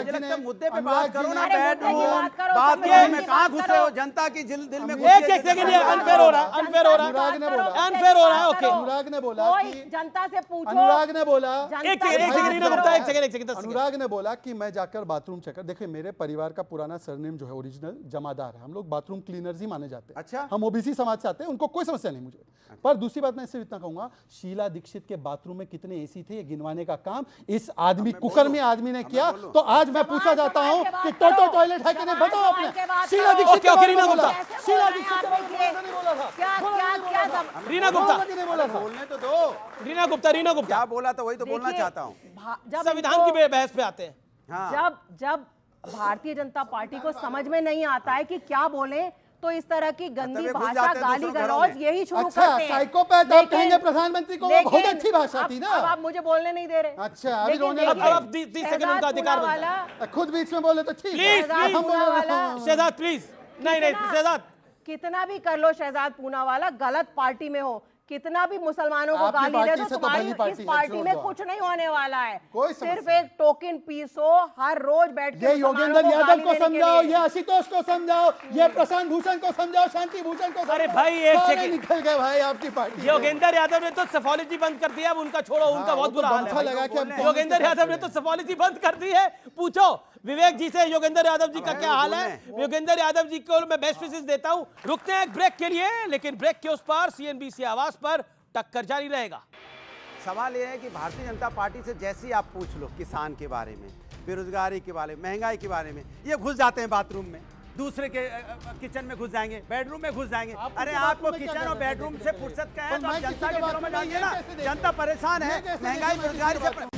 [SPEAKER 8] जी ने
[SPEAKER 10] मुद्दे पे बात करो ना,
[SPEAKER 12] अरे मुद्दे की बात करो,
[SPEAKER 10] बाथरूम में कहाँ घुसे हो? जनता की दिल में
[SPEAKER 1] एक सेकंड, ये अनफेयर हो रहा है, अनफेयर हो रहा है,
[SPEAKER 8] अनुराग ने बोला,
[SPEAKER 1] अनफेयर हो रहा है। ओके,
[SPEAKER 8] अनुराग ने बोला
[SPEAKER 12] कोई
[SPEAKER 8] कि
[SPEAKER 12] जनता से पूछो।
[SPEAKER 8] अनुराग ने बोला
[SPEAKER 1] एक सेकंड रीना गुप्ता, एक सेकंड
[SPEAKER 8] अनुराग ने बोला कि मैं जाकर बाथरूम चेक कर। देखिए मेरे परिवार का पुराना सरनेम जो है ओरिजिनल जमादार है, हम लोग बाथरूम क्लीनर्स ही माने जाते हैं।
[SPEAKER 10] अच्छा।
[SPEAKER 8] हम ओबीसी समाज से आते हैं, उनको कोई समस्या नहीं मुझे। पर दूसरी बात मैं इससे इतना कहूंगा, शीला दीक्षित के बाथरूम में कितने एसी थे ये गिनवाने का काम इस आदमी कुकर्मी आदमी ने किया। तो आज मैं पूछा जाता हूं कि टोटो टॉयलेट है कि नहीं, बताओ आपने। शीला दीक्षित के बारे में बोला, शीला दीक्षित के बारे में नहीं बोला था।
[SPEAKER 1] रीना गुप्ता,
[SPEAKER 10] बोलने तो दो।
[SPEAKER 1] रीना गुप्ता
[SPEAKER 10] क्या बोला तो वही तो बोलना चाहता हूँ।
[SPEAKER 1] संविधान की बहस पे आते हैं।
[SPEAKER 12] जब भारतीय जनता पार्टी को समझ में नहीं आता है कि क्या बोले, तो इस तरह की गंदी भाषा, गाली गलौज यही शुरू करते हैं।
[SPEAKER 8] साइकोपैथ आप कहेंगे प्रधानमंत्री को, वो बहुत अच्छी भाषा थी ना।
[SPEAKER 12] अब आप मुझे बोलने नहीं दे रहे।
[SPEAKER 8] अच्छा अभी रोने लगे।
[SPEAKER 1] अब 30 सेकंड उनका अधिकार बनता है।
[SPEAKER 8] खुद बीच में बोले तो ठीक है।
[SPEAKER 1] शहजाद प्लीज, नहीं शहजाद,
[SPEAKER 12] कितना भी कर लो शहजाद पूनावाला, गलत पार्टी में हो, कितना भी मुसलमानों को गाली दे दो, तुम्हारी इस पार्टी में कुछ नहीं होने वाला है। सिर्फ एक टोकन पीस हो, हर रोज बैठ के
[SPEAKER 8] ये योगेंद्र यादव को समझाओ, ये आशुतोष को समझाओ, ये प्रशांत भूषण को समझाओ, शांति भूषण को।
[SPEAKER 1] अरे भाई एक सेकंड,
[SPEAKER 8] निकल गए भाई आपकी पार्टी।
[SPEAKER 1] योगेंद्र यादव ने तो सफोलॉजी बंद कर दिया, अब उनका छोड़ो, उनका बहुत बुरा हाल है। योगेंद्र यादव ने तो सफोलॉजी बंद कर दी है। पूछो विवेक जी से योगेंद्र यादव जी का क्या हाल है। योगेंद्र यादव जी को मैं बेस्ट विशेस देता हूं। रुकते हैं एक ब्रेक के लिए, लेकिन ब्रेक के उस पार सीएनबीसी आवास पर टक्कर जारी रहेगा।
[SPEAKER 10] सवाल यह है कि भारतीय जनता पार्टी से जैसे ही आप पूछ लो किसान के बारे में, बेरोजगारी के बारे में, महंगाई के बारे में, ये घुस जाते हैं बाथरूम में, दूसरे के किचन में घुस जाएंगे, बेडरूम में घुस जाएंगे। अरे आपको किचन और बेडरूम से फुर्सत का है तो आप जनता के दिलों में डालिए ना। जनता परेशान है महंगाई बेरोजगारी से।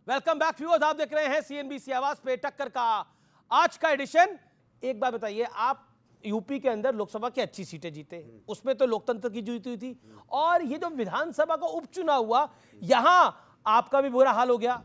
[SPEAKER 1] वेलकम बैक व्यूअर्स, आप देख रहे हैं सीएनबीसी आवाज पे टक्कर का आज का एडिशन। एक बात बताइए, आप यूपी के अंदर लोकसभा की अच्छी सीटें जीते, उसमें तो लोकतंत्र की जीत हुई थी, और ये जो विधानसभा का उपचुनाव हुआ यहां आपका भी बुरा हाल हो गया।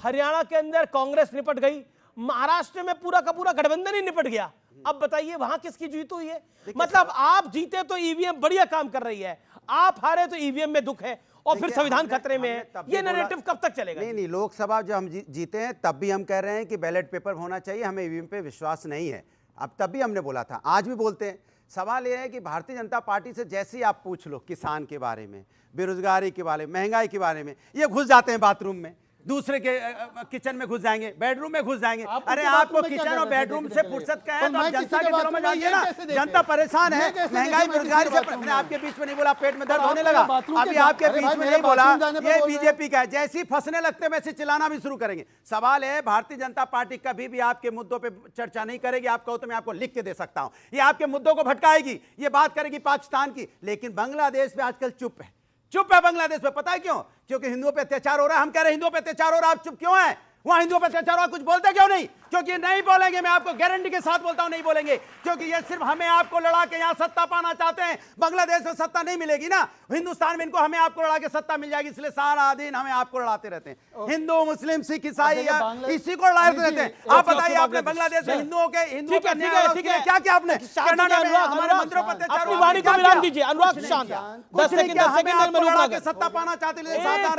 [SPEAKER 1] हरियाणा के अंदर कांग्रेस निपट गई, महाराष्ट्र में पूरा का पूरा गठबंधन ही निपट गया। अब बताइए वहां किसकी जीत हुई है? मतलब आप जीते तो ईवीएम बढ़िया काम कर रही है, आप हारे तो ईवीएम में दुख है, और फिर संविधान खतरे में है। ये नैरेटिव कब तक चलेगा?
[SPEAKER 10] नहीं, लोकसभा जो हम जीते हैं तब भी हम कह रहे हैं कि बैलेट पेपर होना चाहिए, हमें ईवीएम पे विश्वास नहीं है। अब तब भी हमने बोला था, आज भी बोलते हैं। सवाल यह है कि भारतीय जनता पार्टी से जैसे ही आप पूछ लो किसान के बारे में, बेरोजगारी के बारे में, महंगाई के बारे में, ये घुस जाते हैं बाथरूम में, दूसरे के किचन में घुस जाएंगे, बेडरूम में घुस जाएंगे। अरे आपको किचन और बेडरूम से फुर्सत का है तो आप जनता के दिलों में डालिए ना। जनता परेशान है महंगाई बेरोजगारी से। मैंने आपके बीच में नहीं बोला पेट में दर्द होने लगा, अभी आपके बीच में नहीं बोला ये बीजेपी का है। जैसी फंसने लगते हैं वैसे चिल्लाना भी शुरू करेंगे। सवाल है भारतीय जनता पार्टी कभी भी आपके मुद्दों पर चर्चा नहीं करेगी। आप कहो तो मैं आपको लिख के दे सकता हूं, ये आपके मुद्दों को भटकाएगी, ये बात करेगी पाकिस्तान की। लेकिन बांग्लादेश में आजकल चुप है बांग्लादेश में। पता है क्यों? क्योंकि हिंदुओं पे अत्याचार हो रहा है। हम कह रहे हैं हिंदुओं पे अत्याचार हो रहा है, आप चुप क्यों हैं? वहां हिंदुओं पे अत्याचार हो रहा है, कुछ बोलते क्यों नहीं? क्योंकि नहीं बोलेंगे, मैं आपको गारंटी के साथ बोलता हूं नहीं बोलेंगे, क्योंकि ये सिर्फ हमें आपको लड़ा के यहां सत्ता पाना चाहते हैं। बांग्लादेश में सत्ता नहीं मिलेगी ना, हिंदुस्तान में इनको हमें आपको लड़ा के सत्ता मिल जाएगी, इसलिए सारा दिन हमें आपको लड़ाते रहते हैं। हिंदू मुस्लिम सिख ईसाई इसी को लड़ाते रहते हैं। आप बताइए, आपने बांग्लादेश में हिंदुओं के क्या क्या आपने हमारे मंदिरों पर अत्याचार सत्ता पाना चाहते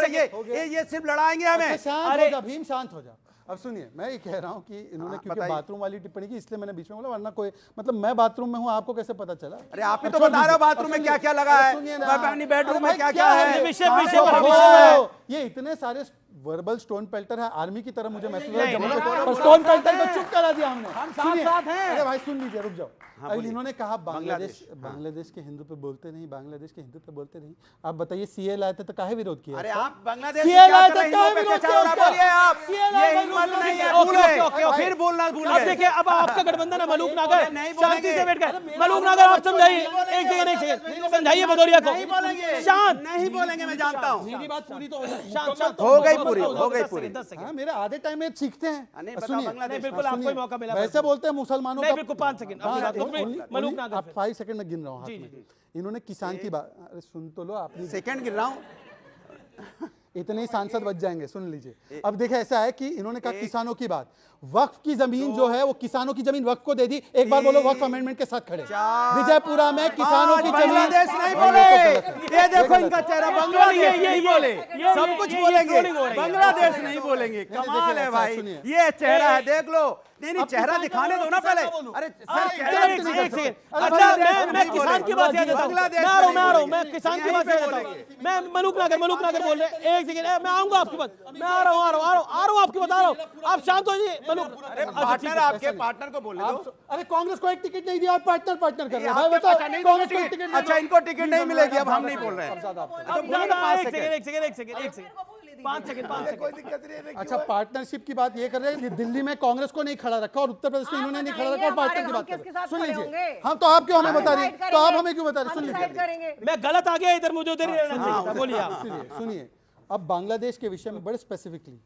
[SPEAKER 10] हैं। ये सिर्फ लड़ाएंगे हमें।
[SPEAKER 8] भीम शांत हो जाओ। अब सुनिए, मैं ये कह रहा हूँ कि इन्होंने क्योंकि बाथरूम वाली टिप्पणी की इसलिए मैंने बीच में बोला, वरना कोई मतलब मैं बाथरूम में हूँ, आपको कैसे पता चला?
[SPEAKER 10] अरे आप ही तो बता रहे हो बाथरूम में क्या क्या लगा है, अपनी बेडरूम में क्या क्या है।
[SPEAKER 8] ये इतने सारे वर्बल स्टोन पेल्टर है, आर्मी की तरह मुझे महसूस हो रहा है, पर स्टोन पेल्टर को चुप करा दिया हमने।
[SPEAKER 9] हम साथ हैं।
[SPEAKER 8] अरे भाई सुन लीजिए, रुक जाओ। अब इन्होंने कहा बांग्लादेश के हिंदू पे बोलते नहीं, बांग्लादेश के हिंदू पे बोलते नहीं। आप बताइए, सीए लाए थे तो काहे विरोध किया?
[SPEAKER 10] अरे आप बांग्लादेश
[SPEAKER 8] सीए लाए थे काहे विरोध किया?
[SPEAKER 10] बोलिए आप, ये हिम्मत नहीं है, भूल गए, फिर बोलना भूल गए।
[SPEAKER 1] अब देखिए, अब आपका गठबंधन है मलूक नागर, शांति से बैठ गए। मलूक नागर आप समझाइए, एक सेकंड समझाइए भदौरिया को। शांत
[SPEAKER 10] नहीं बोलेंगे, मैं जानता हूँ।
[SPEAKER 9] मेरी बात पूरी तो
[SPEAKER 1] शांत
[SPEAKER 10] हो गई पूरी, हो गई पूरी।
[SPEAKER 8] मेरे आधे टाइम में सीखते हैं।
[SPEAKER 10] सुनिए,
[SPEAKER 1] बिल्कुल आपको मौका मिला।
[SPEAKER 8] वैसे बोलते हैं मुसलमानों का।
[SPEAKER 1] बिल्कुल 5 सेकंड मलूक नागर,
[SPEAKER 8] आप 5 सेकंड में गिन रहा हूँ हाथ में। इन्होंने किसान की बात, अरे सुन तो लो, आप
[SPEAKER 10] सेकंड गिन रहा हूँ।
[SPEAKER 8] इतने ही सांसद बच जाएंगे, सुन लीजिए। अब देखिए, ऐसा है कि इन्होंने कहा किसानों की बात, वक्फ की जमीन जो है वो किसानों की जमीन वक्फ को दे दी। एक बार बोलो वक्फ अमेंडमेंट के साथ खड़े। विजयपुरा में किसानों की जमीन।
[SPEAKER 10] बांग्लादेश नहीं बोले, ये देखो इनका चेहरा, बांग्लादेश नहीं बोले, सब कुछ बोलेंगे, बांग्लादेश नहीं बोलेंगे। कमाल है भाई, ये चेहरा है, देख लो। नहीं, चेहरा दिखाने दो ना पहले। अरे
[SPEAKER 1] मैं किसान की बात याद देता हूं, मैं किसान की बात याद देता हूं। मैं मलूक नागर बोल रहे। एक सेकंड, मैं आऊंगा आपकी बात, मैं आ रहा हूं आपकी बता रहा हूं। आप शांत हो जाइए मलूक।
[SPEAKER 10] अरे पार्टनर, आपके पार्टनर को बोलने दो।
[SPEAKER 8] अरे कांग्रेस को एक टिकट नहीं दिया, आप पार्टनर कर रहे हैं भाई, बताओ कांग्रेस को टिकट।
[SPEAKER 10] अच्छा, इनको टिकट नहीं मिलेगी, अब हम नहीं बोल रहे हैं।
[SPEAKER 1] एक सेकंड 5 सेकंड
[SPEAKER 11] कोई दिक्कत नहीं है।
[SPEAKER 8] अच्छा, पार्टनरशिप की बात ये कर रहे हैं, दिल्ली में कांग्रेस को नहीं खड़ा रखा और उत्तर प्रदेश में इन्होंने नहीं खड़ा रखा, और पार्टनर की बात कर रहे हैं। सुन लीजिए, हम तो आप क्यों हमें बता रहे हैं, तो आप हमें क्यों बता रहे हैं? सुन लीजिए,
[SPEAKER 1] मैं गलत आ गया इधर, मुझे उधर ही रहना चाहिए। बोलिए आप।
[SPEAKER 8] सुनिए, अब बांग्लादेश के विषय में बड़े स्पेसिफिकली,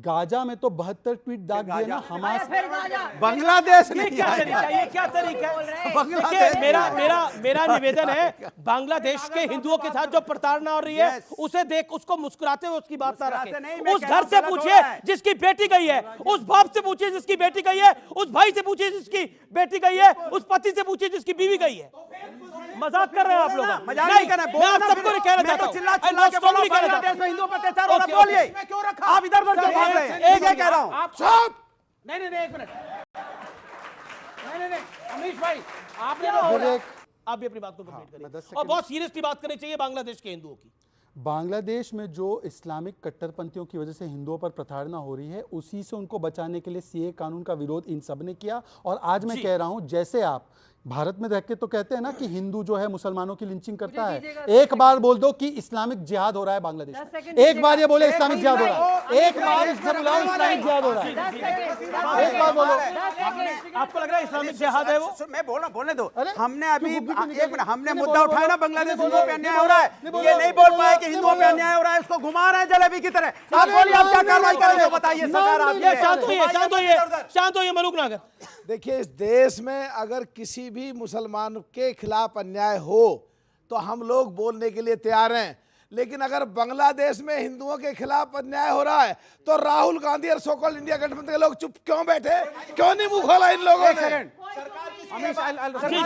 [SPEAKER 8] गाजा में तो 72 ट्वीट दाग दिए ना हमास।
[SPEAKER 10] बांग्लादेश
[SPEAKER 1] ये क्या तरीका है? ये क्या तरीका है? देखिए, मेरा निवेदन है, बांग्लादेश के हिंदुओं के साथ जो प्रताड़ना हो रही है, उसे देख, उसको मुस्कुराते हुए उसकी बात ना रखें। उस घर से पूछिए जिसकी बेटी गई है, उस बाप से पूछिए जिसकी बेटी गई है, उस भाई से पूछिए जिसकी बेटी गई है, उस पति से पूछिए जिसकी बीवी गई है। मजाक कर रहे हैं आप लोग?
[SPEAKER 10] मजाक नहीं कर रहे,
[SPEAKER 1] मैं आप सबको नहीं कहना चाहता हूं।
[SPEAKER 10] चिल्ला के बोलो, बांग्लादेश में हिंदुओं पर अत्याचार हो रहा है, बोलिए।
[SPEAKER 9] मैं क्यों रखा?
[SPEAKER 10] आप इधर उधर क्यों भाग रहे हैं? एक कह रहा हूं,
[SPEAKER 9] आप सब नहीं, एक मिनट। नहीं, अमीश भाई, आपने
[SPEAKER 1] आप भी अपनी बात को कंप्लीट करिए, और बहुत सीरियसली बात करनी चाहिए बांग्लादेश के हिंदुओं की।
[SPEAKER 8] बांग्लादेश में जो इस्लामिक कट्टरपंथियों की वजह से हिंदुओं पर प्रताड़ना हो रही है, उसी से उनको बचाने के लिए सीए कानून का विरोध इन सब ने किया। और आज मैं कह रहा हूं, जैसे आप भारत में रह के तो कहते हैं ना कि हिंदू जो है मुसलमानों की लिंचिंग करता है, एक बार बोल दो कि इस्लामिक जिहाद हो रहा है बांग्लादेश में। एक बार ये बोले इस्लामिक जिहाद हो रहा है, एक बार इससे बुलाओ इस्लामिक जिहाद हो रहा है, एक बार बोलो।
[SPEAKER 1] आपको लग रहा है इस्लामिक जिहाद है वो?
[SPEAKER 10] मैं बोलने दो। हमने अभी हमने मुद्दा उठाया ना, बांग्लादेश हिंदुओं पे अन्याय हो रहा है, ये नहीं बोल पाए कि हिंदुओं पे अन्याय हो रहा है, इसको घुमा रहे हैं जलेबी की तरह। आप बोलिए, आप क्या कार्रवाई करेंगे, बताइए।
[SPEAKER 1] शांत होइए मलूक नागर।
[SPEAKER 11] देखिए, इस देश में अगर किसी भी मुसलमान के खिलाफ अन्याय हो तो हम लोग बोलने के लिए तैयार हैं, लेकिन अगर बांग्लादेश में हिंदुओं के खिलाफ अन्याय हो रहा है तो राहुल गांधी और सोकॉल्ड इंडिया गठबंधन के लोग चुप क्यों बैठे? क्यों नहीं मुंह खोला इन लोगों ने?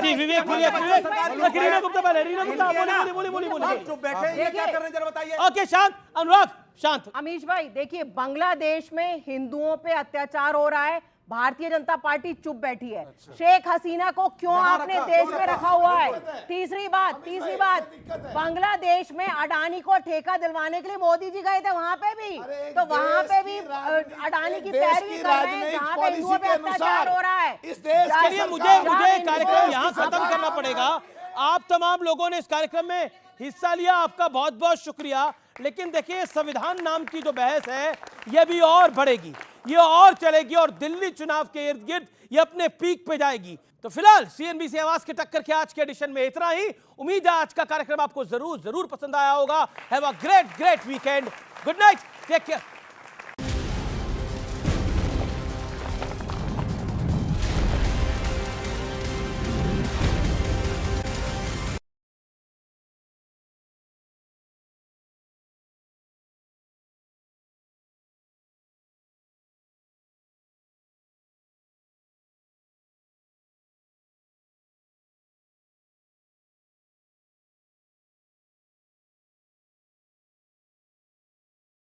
[SPEAKER 1] जी विवेक रीना गुप्ता पहले, रीना गुप्ता बोलिए।
[SPEAKER 10] चुप बैठे, ये क्या कर रहे हैं जरा बताइए।
[SPEAKER 1] ओके, शांत, अनुराग शांत।
[SPEAKER 12] अमीश भाई, देखिए, बांग्लादेश में हिंदुओं पे अत्याचार हो रहा है, भारतीय जनता पार्टी चुप बैठी है। शेख हसीना को क्यों आपने देश में रखा हुआ है? तीसरी बात, बांग्लादेश में अडानी को ठेका दिलवाने के लिए मोदी जी गए थे, वहां पे भी तो वहां पे भी अडानी की पैरवी कर रहे हैं, जहां पे हिंदुओं पे अत्याचार हो रहा है।
[SPEAKER 11] इस देश के लिए
[SPEAKER 1] मुझे कार्यक्रम यहाँ खत्म करना पड़ेगा। आप तमाम लोगों ने इस कार्यक्रम में हिस्सा लिया, आपका बहुत बहुत शुक्रिया। लेकिन देखिए, संविधान नाम की जो बहस है, यह भी और बढ़ेगी, ये और चलेगी, और दिल्ली चुनाव के इर्द गिर्द ये अपने पीक पे जाएगी। तो फिलहाल सीएनबीसी आवाज के टक्कर के आज के एडिशन में इतना ही। उम्मीद है आज का कार्यक्रम आपको जरूर पसंद आया होगा। Have a great weekend. Good night, take care.